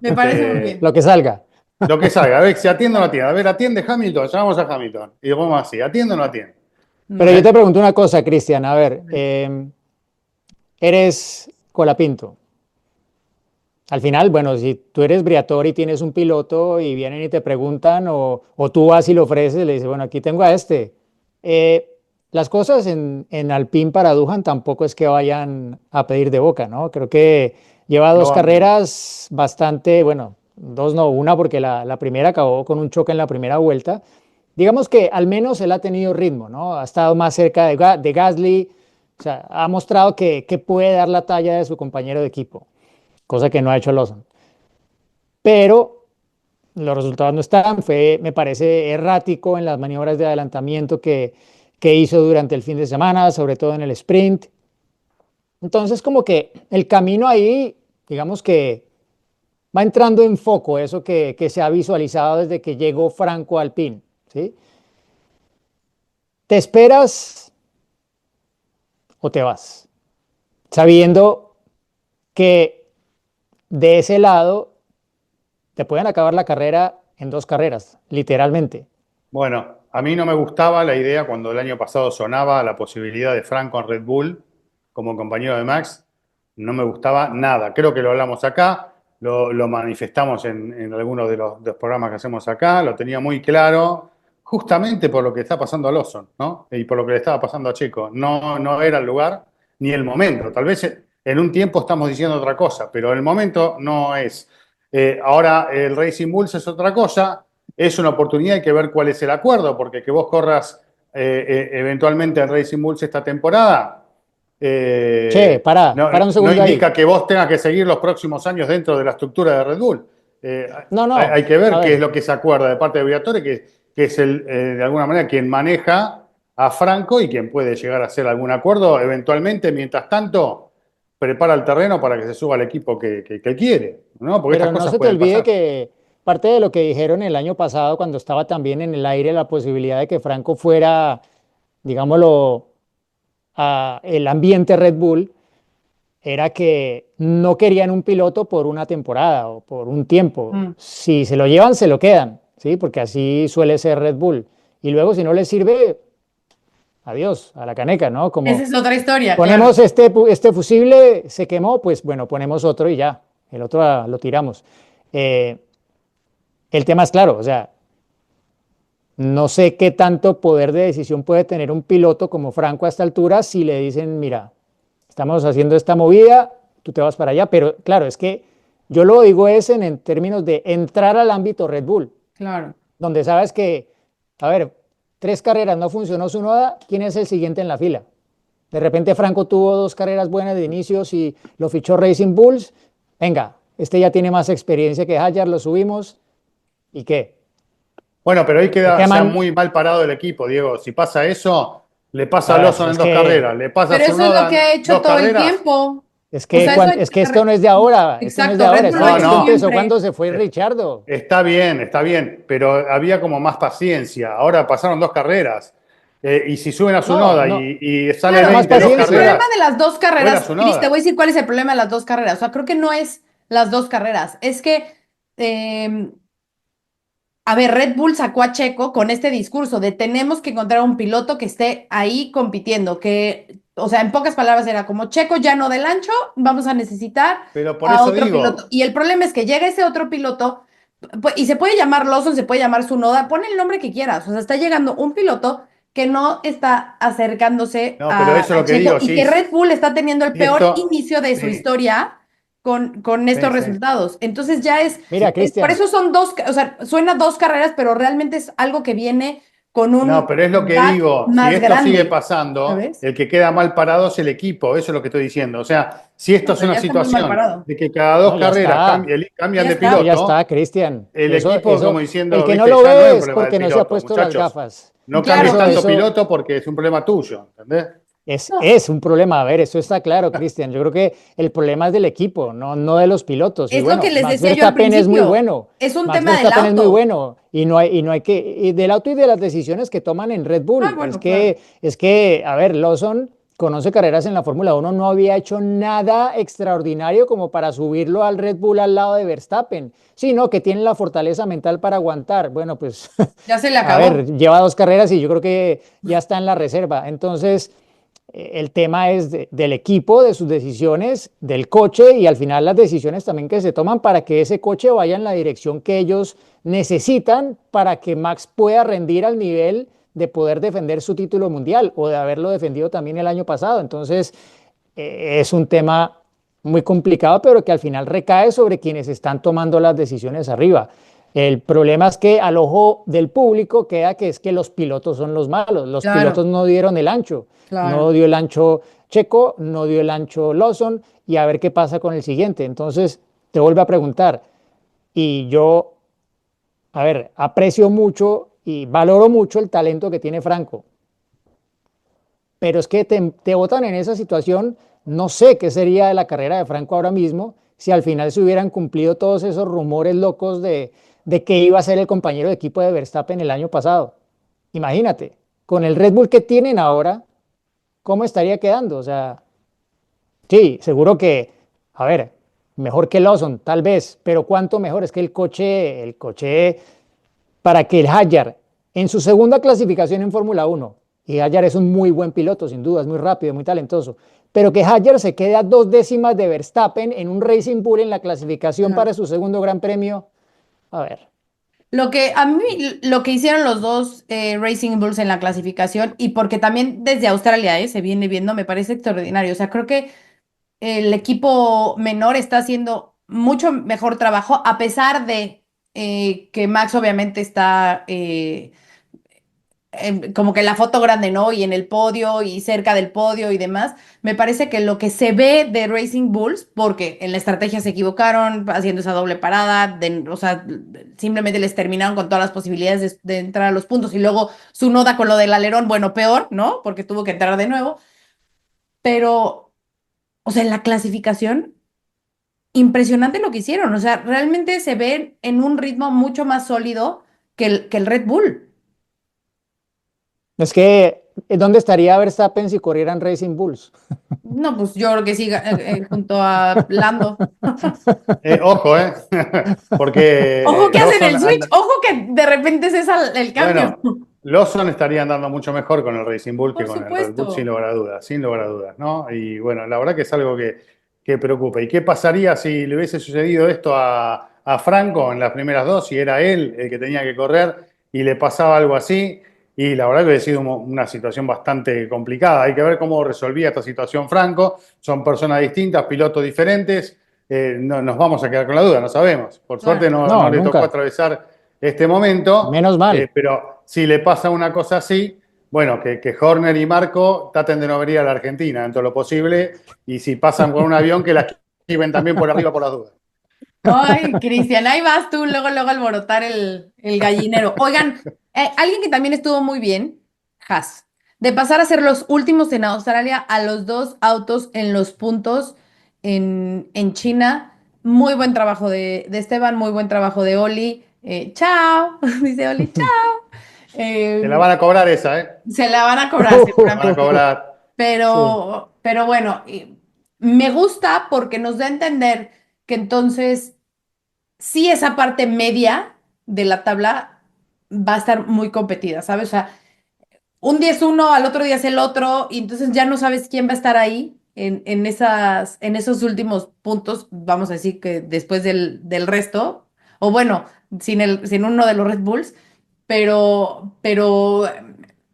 Me parece muy bien. Lo que salga. Lo que salga, a ver si atiende o no atiende. A ver, atiende Hamilton, llamamos a Hamilton. Y lo ponemos así, atiende o no atiende. Pero yo Bueno, te pregunto una cosa, Cristian, a ver, eres Colapinto. Al final, bueno, si tú eres Briatore y tienes un piloto y vienen y te preguntan, o tú vas y lo ofreces, le dices, bueno, aquí tengo a este. Eh, las cosas en Alpine para Dujan tampoco es que vayan a pedir de boca, ¿no? Creo que lleva No dos van- carreras bastante, bueno, dos no, una porque la primera acabó con un choque en la primera vuelta. Digamos que al menos él ha tenido ritmo, ¿no? Ha estado más cerca de Gasly, o sea, ha mostrado que puede dar la talla de su compañero de equipo, cosa que no ha hecho Lawson. Pero los resultados no están, fue, me parece, errático en las maniobras de adelantamiento que hizo durante el fin de semana, sobre todo en el sprint. Entonces, como que el camino ahí, digamos que va entrando en foco eso que se ha visualizado desde que llegó Franco Alpine, ¿sí? ¿Te esperas o te vas? Sabiendo que de ese lado te pueden acabar la carrera en dos carreras, literalmente. Bueno, a mí no me gustaba la idea cuando el año pasado sonaba la posibilidad de Franco en Red Bull como compañero de Max. No me gustaba nada. Creo que lo hablamos acá, lo manifestamos en algunos de los programas que hacemos acá, lo tenía muy claro, justamente por lo que está pasando a Lawson, ¿no? Y por lo que le estaba pasando a Checo. No era el lugar ni el momento. Tal vez En un tiempo estamos diciendo otra cosa, pero en el momento no es. Ahora el Racing Bulls es otra cosa, es una oportunidad, hay que ver cuál es el acuerdo, porque que vos corras eventualmente en Racing Bulls esta temporada, Che, no, para un no segundo ahí. indica que vos tengas que seguir los próximos años dentro de la estructura de Red Bull. Eh, No, hay no, que a ver qué es ver, lo que se acuerda de parte de Briatore, que es de alguna manera quien maneja a Franco y quien puede llegar a hacer algún acuerdo eventualmente. Mientras tanto, prepara el terreno para que se suba al equipo que quiere, ¿no? Porque estas pero no cosas se te pueden olvide pasar. que parte de lo que dijeron el año pasado, cuando estaba también en el aire la posibilidad de que Franco fuera, digámoslo, a el ambiente Red Bull, era que no querían un piloto por una temporada o por un tiempo. Mm. Si se lo llevan, se lo quedan, ¿sí? Porque así suele ser Red Bull. Y luego, si no les sirve, adiós, a la caneca, ¿no? Esa Como es otra historia, ponemos claro. este fusible, se quemó, pues bueno, ponemos otro y ya, el otro lo tiramos. Eh, el tema es claro, o sea, no sé qué tanto poder de decisión puede tener un piloto como Franco a esta altura si le dicen, mira, estamos haciendo esta movida, tú te vas para allá, pero claro, es que yo lo digo es en términos de entrar al ámbito Red Bull, Claro. donde sabes que, a ver, 3 carreras no funcionó su noda, ¿quién es el siguiente en la fila? De repente Franco tuvo 2 carreras buenas de inicios y lo fichó Racing Bulls. Venga, este ya tiene más experiencia que Hayar, lo subimos. ¿Y qué? Bueno, pero ahí El queda tema, ya muy mal parado el equipo, Diego. Si pasa eso, le pasa a a ver, Lawson en 2 carreras, le pasa a Pero eso es lo que Tsunoda ha en hecho dos todo el carreras. tiempo. O sea, es que esto no es de ahora, esto no es de exacto, ahora, Red Bull lo ha estamos No, hecho discutiendo no. eso siempre. cuando se fue Eh, Richardo. Está bien, pero había como más paciencia. Ahora pasaron 2 carreras. Y si suben a su No, noda no, y sale Claro, no más 20 en dos pero es que el paciencia. problema carreras, de las dos fuera carreras, su Cris, te voy a noda. decir cuál es el problema de las dos carreras. O sea, creo que no es las dos carreras. Es que, eh, a ver, Red Bull sacó a Checo con este discurso de tenemos que encontrar un piloto que esté ahí compitiendo, que, o sea, en pocas palabras era como Checo ya no del ancho, vamos a necesitar Pero por a eso otro piloto. digo, Y el problema es que llega ese otro piloto, y se puede llamar Lawson, se puede llamar Tsunoda, pon el nombre que quieras. O sea, está llegando un piloto que no está acercándose no, pero eso es a lo que Checo digo, y sí. que Red Bull está teniendo el Si peor esto, inicio de su sí, historia con estos sí. resultados. Entonces ya es, Mira, por Cristian, eso son dos, o sea, suena dos carreras, pero realmente es algo que viene con No, un pero es lo que back digo, si más esto sigue grande, pasando, ¿sabes? el que queda mal parado es el equipo, eso es lo que estoy diciendo. O sea, si esto No, es pero una ya está muy mal situación parado. de que cada dos no, ya carreras está, cambian Ya de eso está. ya está, piloto, Cristian. el equipo como Eso, el diciendo, que no viste, lo ya no es ve un es problema del porque no se ha piloto, puesto las muchachos, gafas. no cambies Claro, tanto Eso, piloto porque es un problema tuyo, ¿entendés? no, es un problema. A ver, eso está claro, Cristian. Yo creo que el problema es del equipo, no, no de los pilotos. Y es lo que bueno, les Max decía yo al Verstappen es muy principio. bueno. Es un Max tema del Verstappen es muy auto. bueno. Y no hay que, y del auto y de las decisiones que toman en Red Ah, Bull. bueno, claro. Es que, a ver, Lawson conoce carreras en la Fórmula Uno, no había hecho nada extraordinario como para subirlo al Red Bull al lado de Verstappen, sino que tiene la fortaleza mental para aguantar. Bueno, pues, Ya se le a ver, acabó. lleva 2 carreras y yo creo que ya está en la reserva. Entonces, el tema es del equipo, de sus decisiones, del coche y al final las decisiones también que se toman para que ese coche vaya en la dirección que ellos necesitan para que Max pueda rendir al nivel de poder defender su título mundial o de haberlo defendido también el año pasado. Entonces, es un tema muy complicado, pero que al final recae sobre quienes están tomando las decisiones arriba. El problema es que al ojo del público queda que es que los pilotos son los malos. Los pilotos Claro, no dieron el ancho. No claro. dio el ancho Checo, no dio el ancho Lawson y a ver qué pasa con el siguiente. Entonces, te vuelvo a preguntar. Y yo, a ver, aprecio mucho y valoro mucho el talento que tiene Franco, pero es que te botan en esa situación, no sé qué sería de la carrera de Franco ahora mismo si al final se hubieran cumplido todos esos rumores locos de que iba a ser el compañero de equipo de Verstappen el año pasado. Imagínate, con el Red Bull que tienen ahora, ¿cómo estaría quedando? O sea, sí, seguro que, a ver, mejor que Lawson, tal vez, pero ¿cuánto mejor? Es que el coche para que el Hadjar, en su segunda clasificación en Fórmula Uno, y Hadjar es un muy buen piloto, sin duda, es muy rápido, muy talentoso, pero que Hadjar se quede a 2 décimas de Verstappen en un Racing Bull en la clasificación Claro. para su segundo Gran Premio, a ver, Lo que a mí, lo que hicieron los dos Racing Bulls en la clasificación, y porque también desde Australia se viene viendo, me parece extraordinario. O sea, creo que el equipo menor está haciendo mucho mejor trabajo, a pesar de que Max obviamente está como que en la foto grande, ¿no? Y en el podio y cerca del podio y demás. Me parece que lo que se ve de Racing Bulls, porque en la estrategia se equivocaron haciendo esa doble parada, o sea, simplemente les terminaron con todas las posibilidades de entrar a los puntos y luego su noda con lo del alerón, bueno, peor, ¿no? Porque tuvo que entrar de nuevo. Pero, o sea, en la clasificación, impresionante lo que hicieron. O sea, realmente se ven en un ritmo mucho más sólido que el Red Bull. Es que, ¿dónde estaría Verstappen si corrieran Racing Bulls? No, pues yo creo que sí, junto a Lando. Ojo, Ojo porque que hacen Lawson el switch, ojo que de repente cesa el cambio. bueno, Lawson estaría andando mucho mejor con el Racing Bull que Por con el Red Bull, sin supuesto. lugar a dudas, sin lugar a dudas, ¿no? Y bueno, la verdad que es algo que preocupa. ¿Y qué pasaría si le hubiese sucedido esto a Franco en las primeras dos, si era él el que tenía que correr y le pasaba algo así? Y la verdad que hubiera sido una situación bastante complicada. Hay que ver cómo resolvía esta situación Franco. Son personas distintas, pilotos diferentes. No, nos vamos a quedar con la duda, no sabemos. Por suerte Claro. no No, le tocó nunca. atravesar este momento, Menos mal. pero si le pasa una cosa así, bueno, que Horner y Marco traten de no venir a la Argentina dentro de lo posible, y si pasan con un avión, que la esquiven también por arriba por las dudas. Ay, Cristian, ahí vas tú, luego, luego alborotar el gallinero. Oigan, alguien que también estuvo muy bien, Haas, de pasar a ser los últimos en Australia a los dos autos en los puntos en China. Muy buen trabajo de Esteban, muy buen trabajo de Oli. Chao, dice Oli, chao. Te la Eh, van a cobrar esa, ¿eh? Se la van a cobrar Te la van a seguramente. cobrar. Sí. Pero bueno, me gusta porque nos da a entender que entonces sí esa parte media de la tabla va a estar muy competida, ¿sabes? O sea, un día es uno, al otro día es el otro, y entonces ya no sabes quién va a estar ahí en esos últimos puntos, vamos a decir que después del resto, o bueno, sin uno de los Red Bulls, pero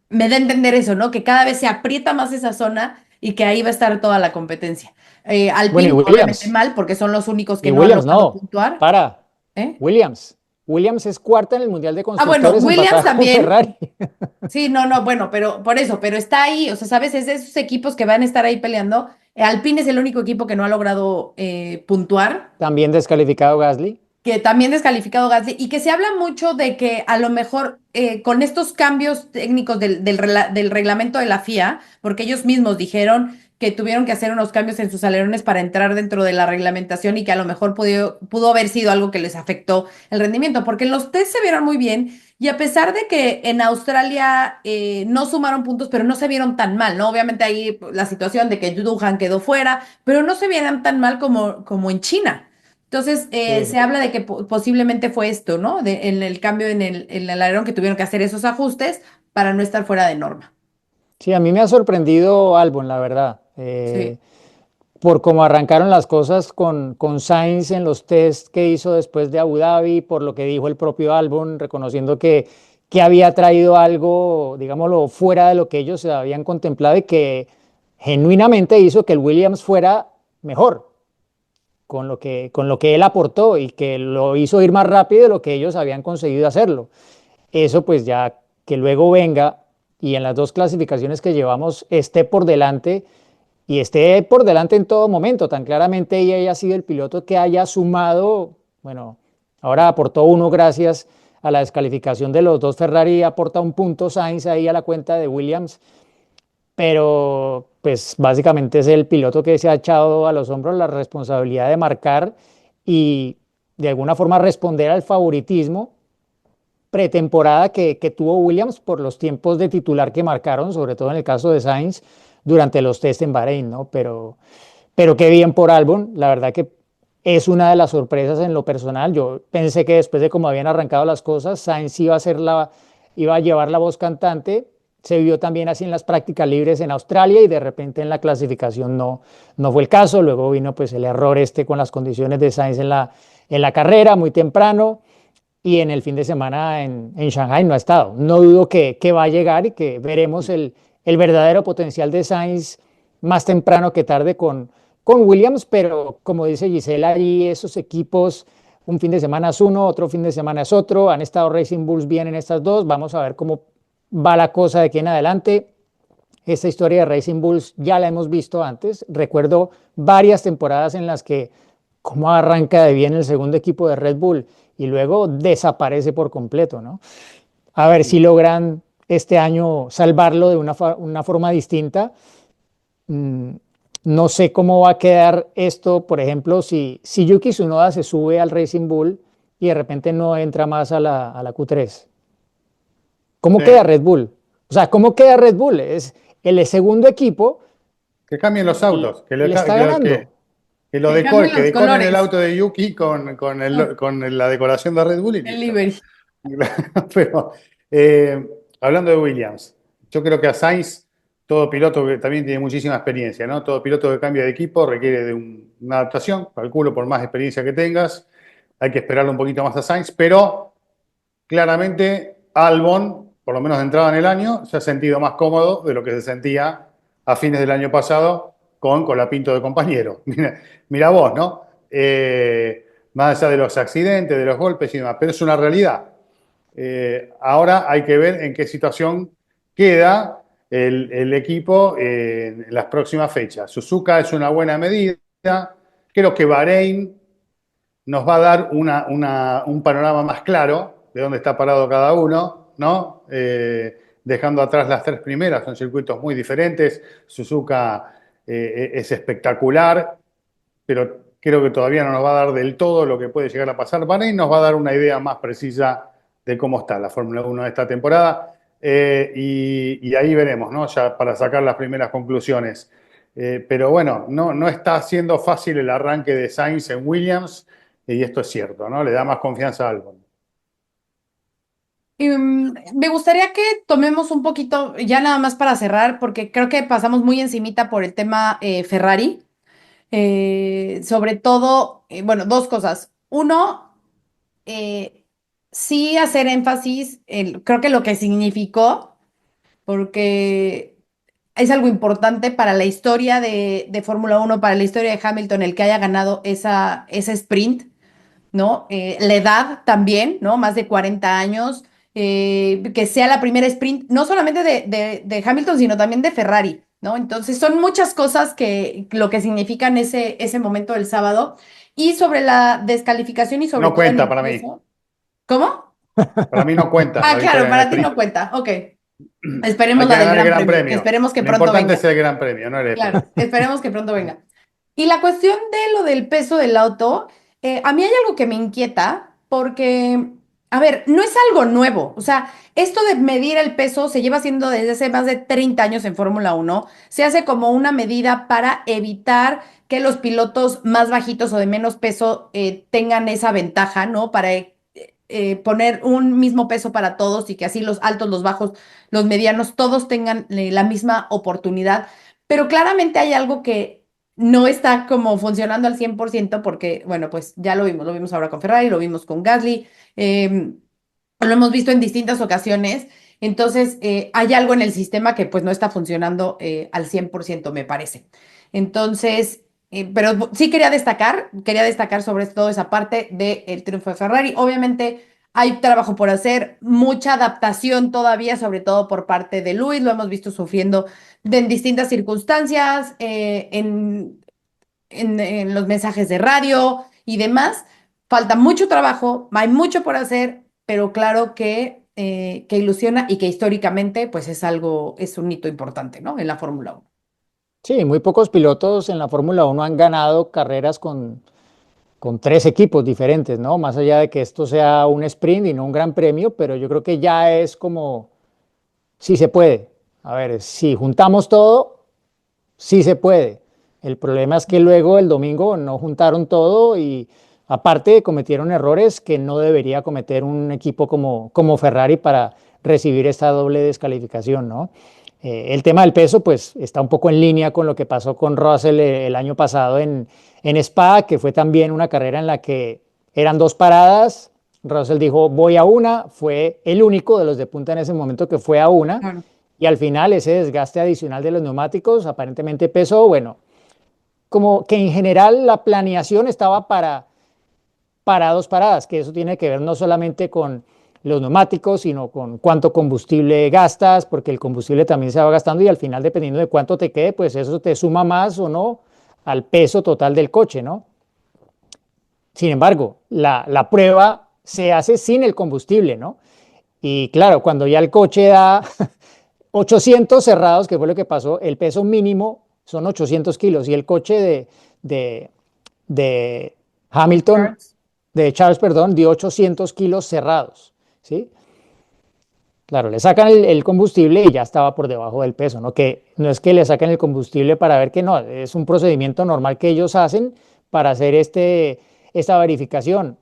me da a entender eso, ¿no? Que cada vez se aprieta más esa zona y que ahí va a estar toda la competencia. Bueno, y Alpine, obviamente Williams. mal, porque son los únicos que Y no han Williams, logrado no. puntuar. Para. ¿Eh? Williams. Williams es cuarta en el Mundial de Ah, bueno, Constructores Williams empatada con también. Ferrari. Sí, no, no, bueno, pero por eso, pero está ahí, o sea, ¿sabes? Es de esos equipos que van a estar ahí peleando. Alpine es el único equipo que no ha logrado puntuar, También descalificado Gasly. que también descalificado Gasly, y que se habla mucho de que a lo mejor con estos cambios técnicos del reglamento de la FIA, porque ellos mismos dijeron que tuvieron que hacer unos cambios en sus alerones para entrar dentro de la reglamentación y que a lo mejor pudo haber sido algo que les afectó el rendimiento, porque en los test se vieron muy bien y a pesar de que en Australia no sumaron puntos, pero no se vieron tan mal, ¿no? Obviamente ahí la situación de que Duhan quedó fuera, pero no se vieron tan mal como en China. Entonces, Sí. se habla de que posiblemente fue esto, ¿no? En el cambio en el alerón que tuvieron que hacer esos ajustes para no estar fuera de norma. Sí, a mí me ha sorprendido Albon, la verdad. Sí, Por cómo arrancaron las cosas con Sainz en los test que hizo después de Abu Dhabi, por lo que dijo el propio Albon, reconociendo que había traído algo, digámoslo, fuera de lo que ellos habían contemplado y que genuinamente hizo que el Williams fuera mejor con lo que él aportó y que lo hizo ir más rápido de lo que ellos habían conseguido hacerlo. Eso pues ya que luego venga y en las dos clasificaciones que llevamos esté por delante y esté por delante en todo momento, tan claramente ella haya sido el piloto que haya sumado, bueno, ahora aportó uno gracias a la descalificación de los dos Ferrari, aporta un punto Sainz ahí a la cuenta de Williams, pero pues básicamente es el piloto que se ha echado a los hombros la responsabilidad de marcar y de alguna forma responder al favoritismo pretemporada que tuvo Williams por los tiempos de titular que marcaron, sobre todo en el caso de Sainz, durante los test en Bahrein, ¿no? Pero qué bien por Albon, la verdad que es una de las sorpresas en lo personal. Yo pensé que después de cómo habían arrancado las cosas, Sainz iba a llevar la voz cantante. Se vio también así en las prácticas libres en Australia y de repente en la clasificación no fue el caso. Luego vino pues el error con las condiciones de Sainz en la carrera muy temprano y en el fin de semana en Shanghai no ha estado. No dudo que va a llegar y que veremos el verdadero potencial de Sainz más temprano que tarde con Williams, pero como dice Gisela, allí esos equipos, un fin de semana es uno, otro fin de semana es otro, han estado Racing Bulls bien en estas dos, vamos a ver cómo va la cosa de aquí en adelante. Esta historia de Racing Bulls ya la hemos visto antes, recuerdo varias temporadas en las que cómo arranca de bien el segundo equipo de Red Bull y luego desaparece por completo, ¿no? A ver si logran este año salvarlo de una forma distinta. Mm, no sé cómo va a quedar esto, por ejemplo, si Yuki Tsunoda se sube al Racing Bull y de repente no entra más a la Q3. ¿Cómo Sí. queda Red Bull? O sea, ¿cómo queda Red Bull? Es el segundo equipo Que cambien los autos, y le está ganando. que lo Que cambien que los decoren el colores. auto de Yuki con la decoración de Red Bull y El listo. livery. Pero hablando de Williams, yo creo que a Sainz, todo piloto que también tiene muchísima experiencia, ¿no? Todo piloto que cambia de equipo requiere de una adaptación, calculo por más experiencia que tengas, hay que esperarle un poquito más a Sainz, pero claramente Albon, por lo menos de entrada en el año, se ha sentido más cómodo de lo que se sentía a fines del año pasado con Colapinto de compañero. Mira vos, ¿no? Más allá de los accidentes, de los golpes y demás, pero es una realidad. Ahora hay que ver en qué situación queda el equipo en las próximas fechas. Suzuka es una buena medida. Creo que Bahrein nos va a dar un panorama más claro de dónde está parado cada uno, ¿no? Dejando atrás las tres primeras, son circuitos muy diferentes. Suzuka es espectacular, pero creo que todavía no nos va a dar del todo lo que puede llegar a pasar. Bahrein nos va a dar una idea más precisa de cómo está la Fórmula 1 de esta temporada. Y ahí veremos, ¿no? Ya para sacar las primeras conclusiones. Pero bueno, no está siendo fácil el arranque de Sainz en Williams, y esto es cierto, ¿no? Le da más confianza a Albon. Me gustaría que tomemos un poquito, ya nada más para cerrar, porque creo que pasamos muy encimita por el tema Ferrari. Sobre todo, bueno, dos cosas. Uno, eh, sí hacer énfasis en, creo que lo que significó, porque es algo importante para la historia de Fórmula Uno, para la historia de Hamilton, el que haya ganado ese sprint, ¿no? La edad también, ¿no? Más de 40 años, que sea la primera sprint, no solamente de Hamilton, sino también de Ferrari, ¿no? Entonces son muchas cosas que lo que significan ese momento del sábado. Y sobre la descalificación y sobre No todo en cuenta el para mí. peso. ¿Cómo? Para mí no cuenta Ah, la claro, victoria en el para ti sprint. no cuenta. Ok. Hay Esperemos que la del ganar el Gran Gran Premio. Premio. Esperemos que Lo pronto importante venga. es el Gran Premio, no el sprint. Claro, esperemos que pronto venga. Y la cuestión de lo del peso del auto, a mí hay algo que me inquieta porque, a ver, no es algo nuevo. O sea, esto de medir el peso se lleva haciendo desde hace más de 30 años en Fórmula Uno. Se hace como una medida para evitar que los pilotos más bajitos o de menos peso tengan esa ventaja, ¿no? Para poner un mismo peso para todos y que así los altos, los bajos, los medianos, todos tengan la misma oportunidad. Pero claramente hay algo que no está como funcionando al 100% porque, bueno, pues ya lo vimos ahora con Ferrari, lo vimos con Gasly, lo hemos visto en distintas ocasiones. Entonces, hay algo en el sistema que pues no está funcionando al 100% me parece. Entonces, pero sí quería destacar sobre todo esa parte del triunfo de Ferrari. Obviamente hay trabajo por hacer, mucha adaptación todavía, sobre todo por parte de Luis, lo hemos visto sufriendo en distintas circunstancias, en los mensajes de radio y demás. Falta mucho trabajo, hay mucho por hacer, pero claro que ilusiona y que históricamente pues es algo, es un hito importante, ¿no? En la Fórmula Uno. Sí, muy pocos pilotos en la Fórmula 1 han ganado carreras con tres equipos diferentes, ¿no? Más allá de que esto sea un sprint y no un gran premio, pero yo creo que ya es como, sí se puede. A ver, si juntamos todo, sí se puede. El problema es que luego el domingo no juntaron todo y aparte cometieron errores que no debería cometer un equipo como Ferrari para recibir esta doble descalificación, ¿no? El tema del peso, pues está un poco en línea con lo que pasó con Russell el año pasado en Spa, que fue también una carrera en la que eran dos paradas. Russell dijo, voy a una, fue el único de los de punta en ese momento que fue a una, Claro. y al final ese desgaste adicional de los neumáticos aparentemente pesó. Bueno, como que en general la planeación estaba para dos paradas, que eso tiene que ver no solamente con los neumáticos, sino con cuánto combustible gastas, porque el combustible también se va gastando y al final, dependiendo de cuánto te quede, pues eso te suma más o no al peso total del coche, ¿no? Sin embargo, la prueba se hace sin el combustible, ¿no? Y claro, cuando ya el coche da 800 cerrados, que fue lo que pasó, el peso mínimo son 800 kilos y el coche de, de Hamilton, Charles. de Charles, perdón, dio 800 kilos cerrados, ¿sí? Claro, le sacan el combustible y ya estaba por debajo del peso, ¿no? Que no es que le saquen el combustible para ver que no, es un procedimiento normal que ellos hacen para hacer esta verificación.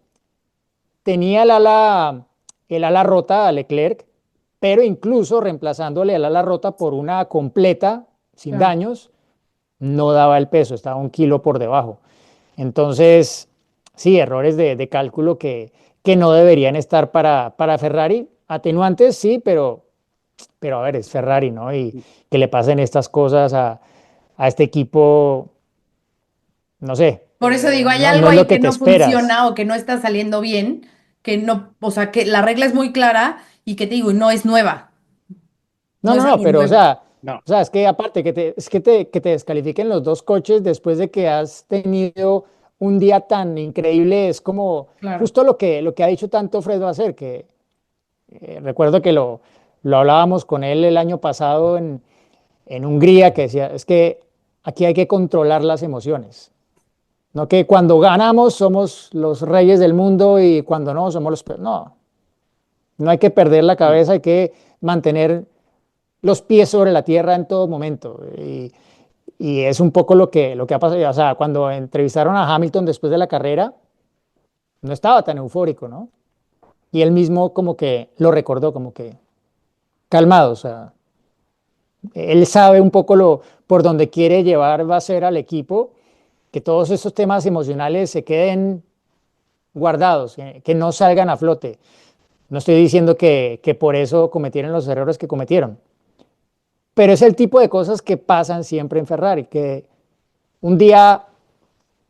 Tenía el ala rota a Leclerc, pero incluso reemplazándole el ala rota por una completa, sin Claro. daños, no daba el peso, estaba 1 kilo por debajo. Entonces, sí, errores de cálculo que no deberían estar para Ferrari. Atenuantes, sí, pero a ver, es Ferrari, ¿no? Y que le pasen estas cosas a este equipo, no sé, Por eso digo, hay no, algo no es ahí lo que que te no esperas. funciona o que no está saliendo bien, que no, o sea, que la regla es muy clara y que te digo, no es nueva, No, no no, es no, algo pero nuevo. No. o sea, es que aparte que te descalifiquen los dos coches después de que has tenido un día tan increíble, es como Claro. justo lo que ha dicho tanto Fred Vasseur, que recuerdo que lo hablábamos con él el año pasado en Hungría, que decía, es que aquí hay que controlar las emociones. No que cuando ganamos somos los reyes del mundo y cuando no somos los peores. No, no hay que perder la Mm. cabeza, hay que mantener los pies sobre la tierra en todo momento. Y es un poco lo que ha pasado. O sea, cuando entrevistaron a Hamilton después de la carrera, no estaba tan eufórico, ¿no? Y él mismo como que lo recordó, como que calmado. O sea, él sabe un poco por donde quiere llevar va a ser al equipo, que todos esos temas emocionales se queden guardados, que no salgan a flote. No estoy diciendo que por eso cometieron los errores que cometieron, pero es el tipo de cosas que pasan siempre en Ferrari, que un día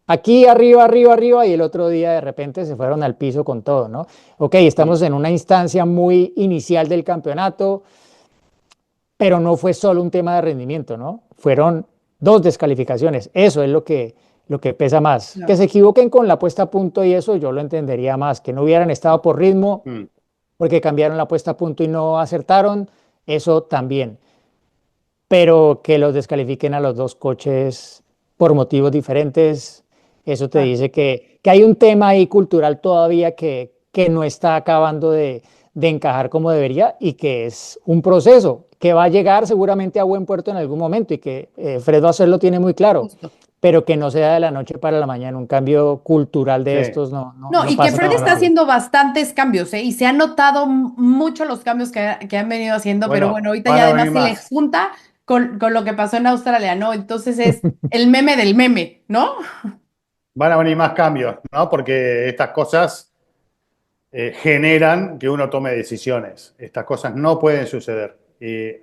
aquí arriba, arriba, arriba y el otro día de repente se fueron al piso con todo, ¿no? Ok, Mm. estamos en una instancia muy inicial del campeonato, pero no fue solo un tema de rendimiento, ¿no? Fueron dos descalificaciones, eso es lo que pesa más. Que Claro. se equivoquen con la puesta a punto y eso yo lo entendería más, que no hubieran estado por ritmo Mm. porque cambiaron la puesta a punto y no acertaron, eso también. Pero que los descalifiquen a los dos coches por motivos diferentes, eso te Claro. dice que hay un tema ahí cultural todavía que no está acabando de encajar como debería y que es un proceso que va a llegar seguramente a buen puerto en algún momento y que Fred Vasseur lo tiene muy claro, Justo. pero que no sea de la noche para la mañana, un cambio cultural Sí. de estos no, no, No, no y que pasa Fred tan está rápido. haciendo bastantes cambios, ¿eh? Y se han notado mucho los cambios que han venido haciendo, pero Bueno, bueno, ahorita van ya a venir además se les más. junta con lo que pasó en Australia, ¿no? Entonces es el meme del meme, ¿no? Van a venir más cambios, ¿no? Porque estas cosas generan que uno tome decisiones. Estas cosas no pueden suceder.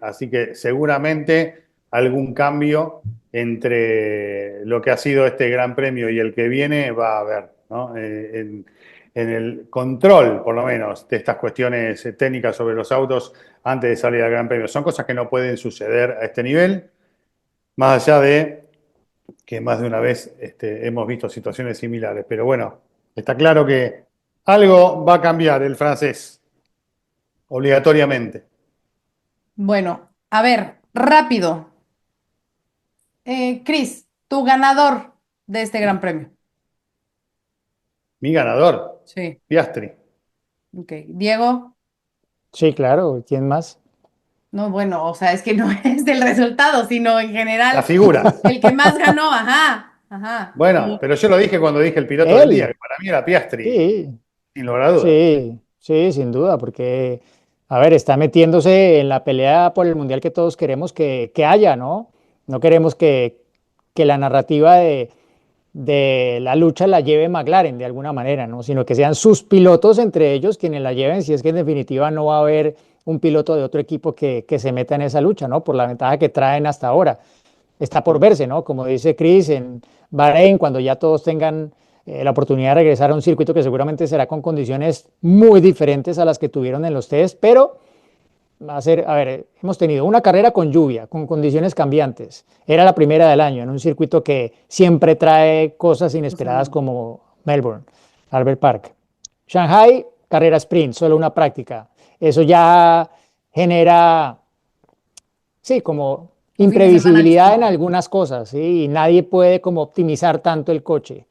Así que seguramente algún cambio entre lo que ha sido este Gran Premio y el que viene va a haber, ¿no? En el control, por lo menos, de estas cuestiones técnicas sobre los autos antes de salir al Gran Premio. Son cosas que no pueden suceder a este nivel, más allá de que más de una vez hemos visto situaciones similares. Pero bueno, está claro que algo va a cambiar el francés, obligatoriamente. Bueno, a ver, rápido. Chris, tu ganador de este Gran Premio. Mi ganador, Sí, Piastri. ok. Diego, Sí, claro, ¿quién más? no, bueno, o sea, es que no es del resultado, sino en La general, figura. el que más ganó, ajá, ajá. Bueno, pero yo lo dije cuando dije el piloto del día, Él, que para mí era Piastri, sí. sin lugar a dudas. Sí, sí, sin duda, porque, a ver, está metiéndose en la pelea por el mundial que todos queremos que haya, ¿no? No queremos que la narrativa de la lucha la lleve McLaren de alguna manera, ¿no? Sino que sean sus pilotos entre ellos quienes la lleven, si es que en definitiva no va a haber un piloto de otro equipo que se meta en esa lucha, ¿no? Por la ventaja que traen hasta ahora. está por verse, ¿no? Como dice Chris, en Bahrein, cuando ya todos tengan la oportunidad de regresar a un circuito que seguramente será con condiciones muy diferentes a las que tuvieron en los test, pero va a ser, a ver, hemos tenido una carrera con lluvia, con condiciones cambiantes. Era la primera del año en un circuito que siempre trae cosas inesperadas como Melbourne, Albert Park. Shanghai, carrera sprint, solo una práctica. Eso ya genera, sí, como Un fin de semana imprevisibilidad en distinto. algunas cosas, ¿sí? Y nadie puede como optimizar tanto el coche.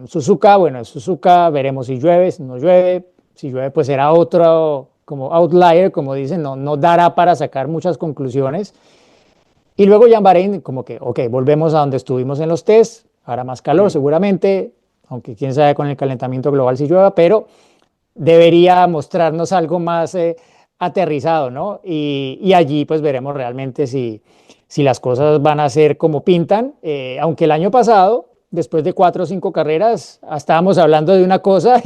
Suzuka, bueno, Suzuka, veremos si llueve, si no llueve. Si llueve, pues será otro como outlier, como dicen, no, no dará para sacar muchas conclusiones. Y luego ya en Bahrein, como que, ok, volvemos a donde estuvimos en los test, hará más calor Mm. seguramente, aunque quién sabe con el calentamiento global si llueva, pero debería mostrarnos algo más aterrizado, ¿no? Y allí pues veremos realmente si las cosas van a ser como pintan, aunque el año pasado, después de 4 o 5 carreras, estábamos hablando de una cosa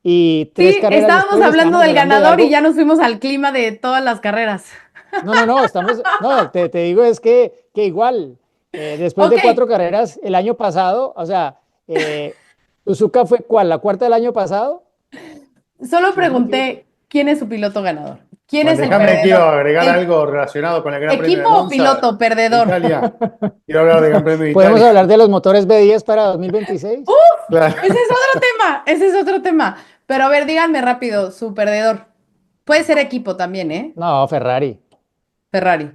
y tres Sí, carreras estábamos después hablando estábamos del hablando de ganador y ya algo. nos fuimos al clima de todas las carreras. No, no, no, estamos, no, te digo es que igual, después Ok, de 4 carreras el año pasado, o sea, Suzuka fue ¿cuál? ¿La cuarta del año pasado? solo Si no me equivoco. pregunté quién es su piloto ganador, quién Bueno, es el déjame, quiero perdedor. agregar ¿El algo relacionado con el Gran Premio de equipo o Monza piloto de perdedor? Italia. Quiero hablar del Gran Premio de ¿Podemos Italia. hablar de los motores B10 para 2026? Ese Claro. es otro tema, ese es otro tema. Pero a ver, díganme rápido, su perdedor. Puede ser equipo también, ¿eh? No, Ferrari. Ferrari.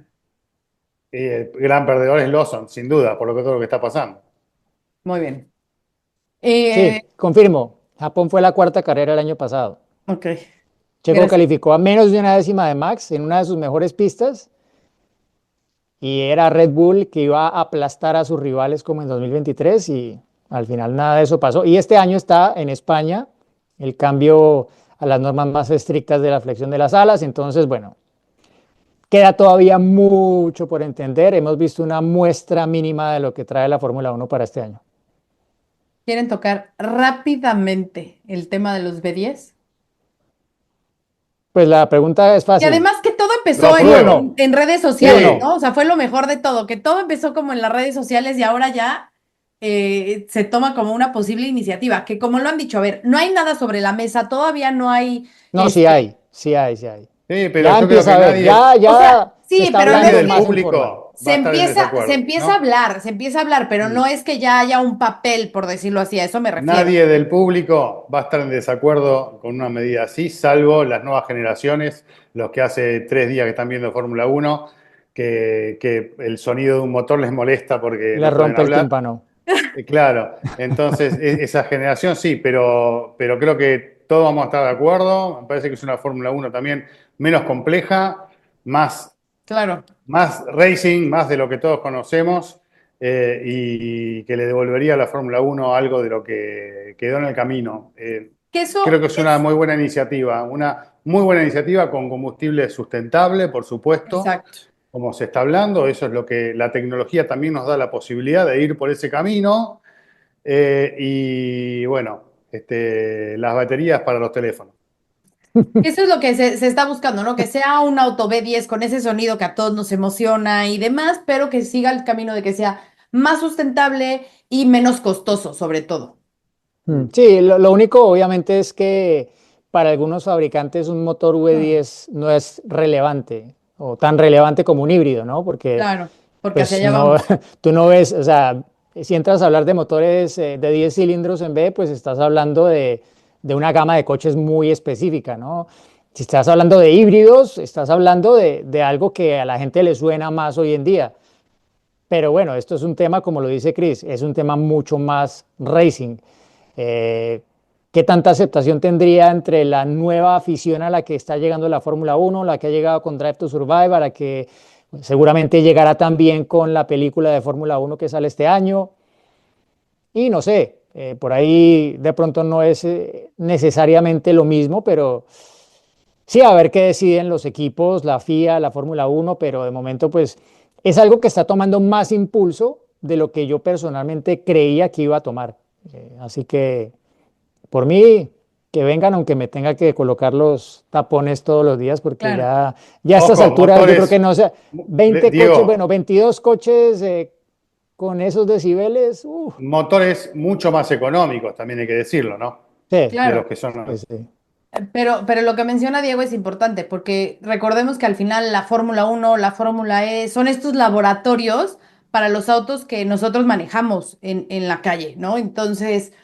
Y el gran perdedor es Lawson, sin duda, por lo que todo lo que está pasando. Muy bien. Sí, Eh, confirmo. Japón fue la cuarta carrera el año pasado. ok, Checo gracias. calificó a menos de una décima de Max en una de sus mejores pistas y era Red Bull que iba a aplastar a sus rivales como en 2023 y al final nada de eso pasó. Y este año está en España el cambio a las normas más estrictas de la flexión de las alas. Entonces, bueno, queda todavía mucho por entender. Hemos visto una muestra mínima de lo que trae la Fórmula 1 para este año. ¿Quieren tocar rápidamente el tema de los B10? Pues la pregunta es Y fácil. además que todo Lo empezó ¿Sí o apruebo. no? en redes ¿Sí o sociales, Sí. ¿no? no? O sea, fue lo mejor de todo, que todo empezó como en las redes sociales y ahora ya se toma como una posible iniciativa, que como lo han dicho, a ver, no hay nada sobre la mesa, todavía no hay, No, sí este, hay, sí hay, sí hay. Sí, pero Ya yo creo empieza que a ver, nadie, o sea, ya se sí, está pero no nadie hablando es del más que en forma. público va a estar en se desacuerdo, empieza a ¿no? hablar, se empieza a hablar, pero Mm. no es que ya haya un papel, por decirlo así, a eso me refiero. Nadie del público va a estar en desacuerdo con una medida así, salvo las nuevas generaciones, los que hace 3 días que están viendo Fórmula Uno, que el sonido de un motor les molesta porque Le no pueden rompe el hablar. tímpano. Claro, entonces esa generación sí, pero creo que todos vamos a estar de acuerdo. Me parece que es una Fórmula Uno también menos compleja, más Claro. más racing, más de lo que todos conocemos, y que le devolvería a la Fórmula Uno algo de lo que quedó en el camino. Que Creo eso que es una es, muy buena iniciativa, una muy buena iniciativa con combustible sustentable, por supuesto, exacto. como se está hablando. Eso es lo que la tecnología también nos da la posibilidad de ir por ese camino. Y bueno, las baterías para los teléfonos. Eso es lo que se está buscando, ¿no? Que sea un auto B10 con ese sonido que a todos nos emociona y demás, pero que siga el camino de que sea más sustentable y menos costoso, sobre todo. Sí, lo único obviamente es que para algunos fabricantes un motor Mm, V10 no es relevante o tan relevante como un híbrido, ¿no? Porque claro, porque hacia pues allá no, vamos. tú no ves, o sea, si entras a hablar de motores de 10 cilindros en B, pues estás hablando de una gama de coches muy específica, ¿no? Si estás hablando de híbridos, estás hablando de algo que a la gente le suena más hoy en día. Pero bueno, esto es un tema, como lo dice Chris, es un tema mucho más racing. Eh, ¿Qué tanta aceptación tendría entre la nueva afición a la que está llegando la Fórmula 1, la que ha llegado con Drive to Survive, a la que seguramente llegará también con la película de Fórmula 1 que sale este año? Y no sé, por ahí de pronto no es necesariamente lo mismo, pero sí, a ver qué deciden los equipos, la FIA, la Fórmula 1, pero de momento pues es algo que está tomando más impulso de lo que yo personalmente creía que iba a tomar. Así que por mí, que vengan, aunque me tenga que colocar los tapones todos los días, porque Claro. ya a estas Ojo, alturas yo creo que motores, no sé, 20 coches, bueno, Diego, 22 coches con esos decibeles, motores mucho más económicos, también hay que decirlo, ¿no? sí, De los Claro. que son. pues sí. Pero lo que menciona Diego es importante, porque recordemos que al final la Fórmula Uno, la Fórmula E, son estos laboratorios para los autos que nosotros manejamos en la calle, ¿no? Entonces,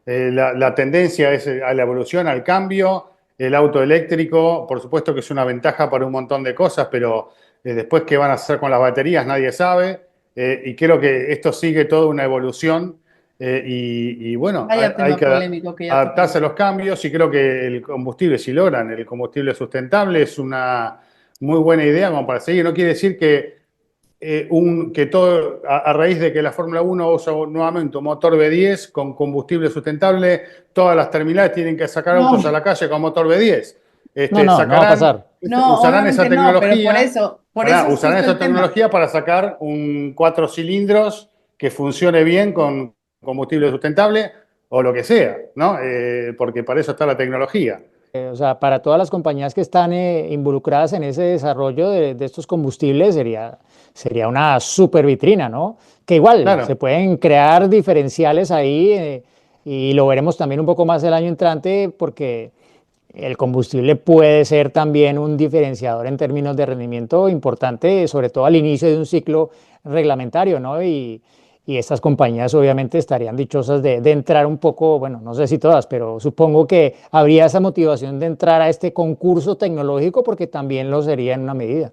La tendencia es a la evolución, al cambio. El auto eléctrico, por supuesto que es una ventaja para un montón de cosas, pero después qué van a hacer con las baterías nadie sabe. Y creo que esto sigue toda una evolución. Y bueno, vaya hay tema que polémico que ya adaptarse a tocamos. los cambios y creo que el combustible, si logran el combustible sustentable, es una muy buena idea como para seguir. No quiere decir que que todo, a raíz de que la Fórmula Uno usa nuevamente un motor V10 con combustible sustentable, todas las terminales tienen que sacar autos a No, la calle con motor V10. No, no, no va a pasar. no, Usarán esa obviamente no, pero tecnología, por eso es usarán justo esa el tema. tecnología para sacar un cuatro cilindros que funcione bien con combustible sustentable o lo que sea, ¿no? Porque para eso está la tecnología. O sea, para todas las compañías que están involucradas en ese desarrollo de estos combustibles sería una super vitrina, ¿no? Que igual se Claro. pueden crear diferenciales ahí y lo veremos también un poco más el año entrante porque el combustible puede ser también un diferenciador en términos de rendimiento importante, sobre todo al inicio de un ciclo reglamentario, ¿no? Y estas compañías obviamente estarían dichosas de entrar un poco, bueno, no sé si todas, pero supongo que habría esa motivación de entrar a este concurso tecnológico porque también lo sería en una medida.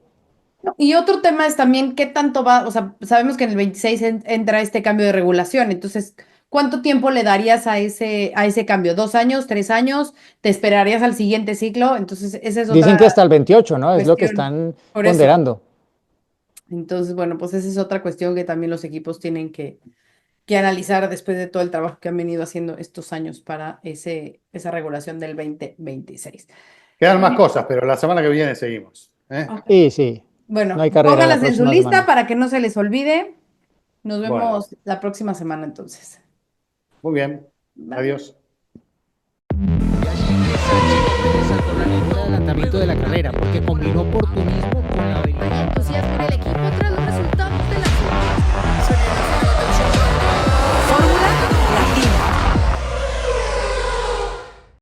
No, y otro tema es también qué tanto va, o sea, sabemos que en el 26 entra este cambio de regulación, entonces, ¿cuánto tiempo le darías a ese cambio? ¿2 años, 3 años? ¿Te esperarías al siguiente ciclo? Entonces, esa es Dicen otra que hasta el 28, ¿no? Es lo que cuestión. están Por eso. ponderando. Entonces, bueno, pues esa es otra cuestión que también los equipos tienen que analizar después de todo el trabajo que han venido haciendo estos años para esa regulación del 2026. Quedan Muy más bien. cosas, pero la semana que viene seguimos. ¿Eh? Ok. Sí, sí, no Bueno, hay carrera la pónganlas en su próxima lista semana. para que no se les olvide. Nos Bueno, vemos la próxima semana entonces. muy bien. Bye. Adiós. Y así Sánchez López le saltó la lengua de adelantamiento de la carrera porque combinó oportunismo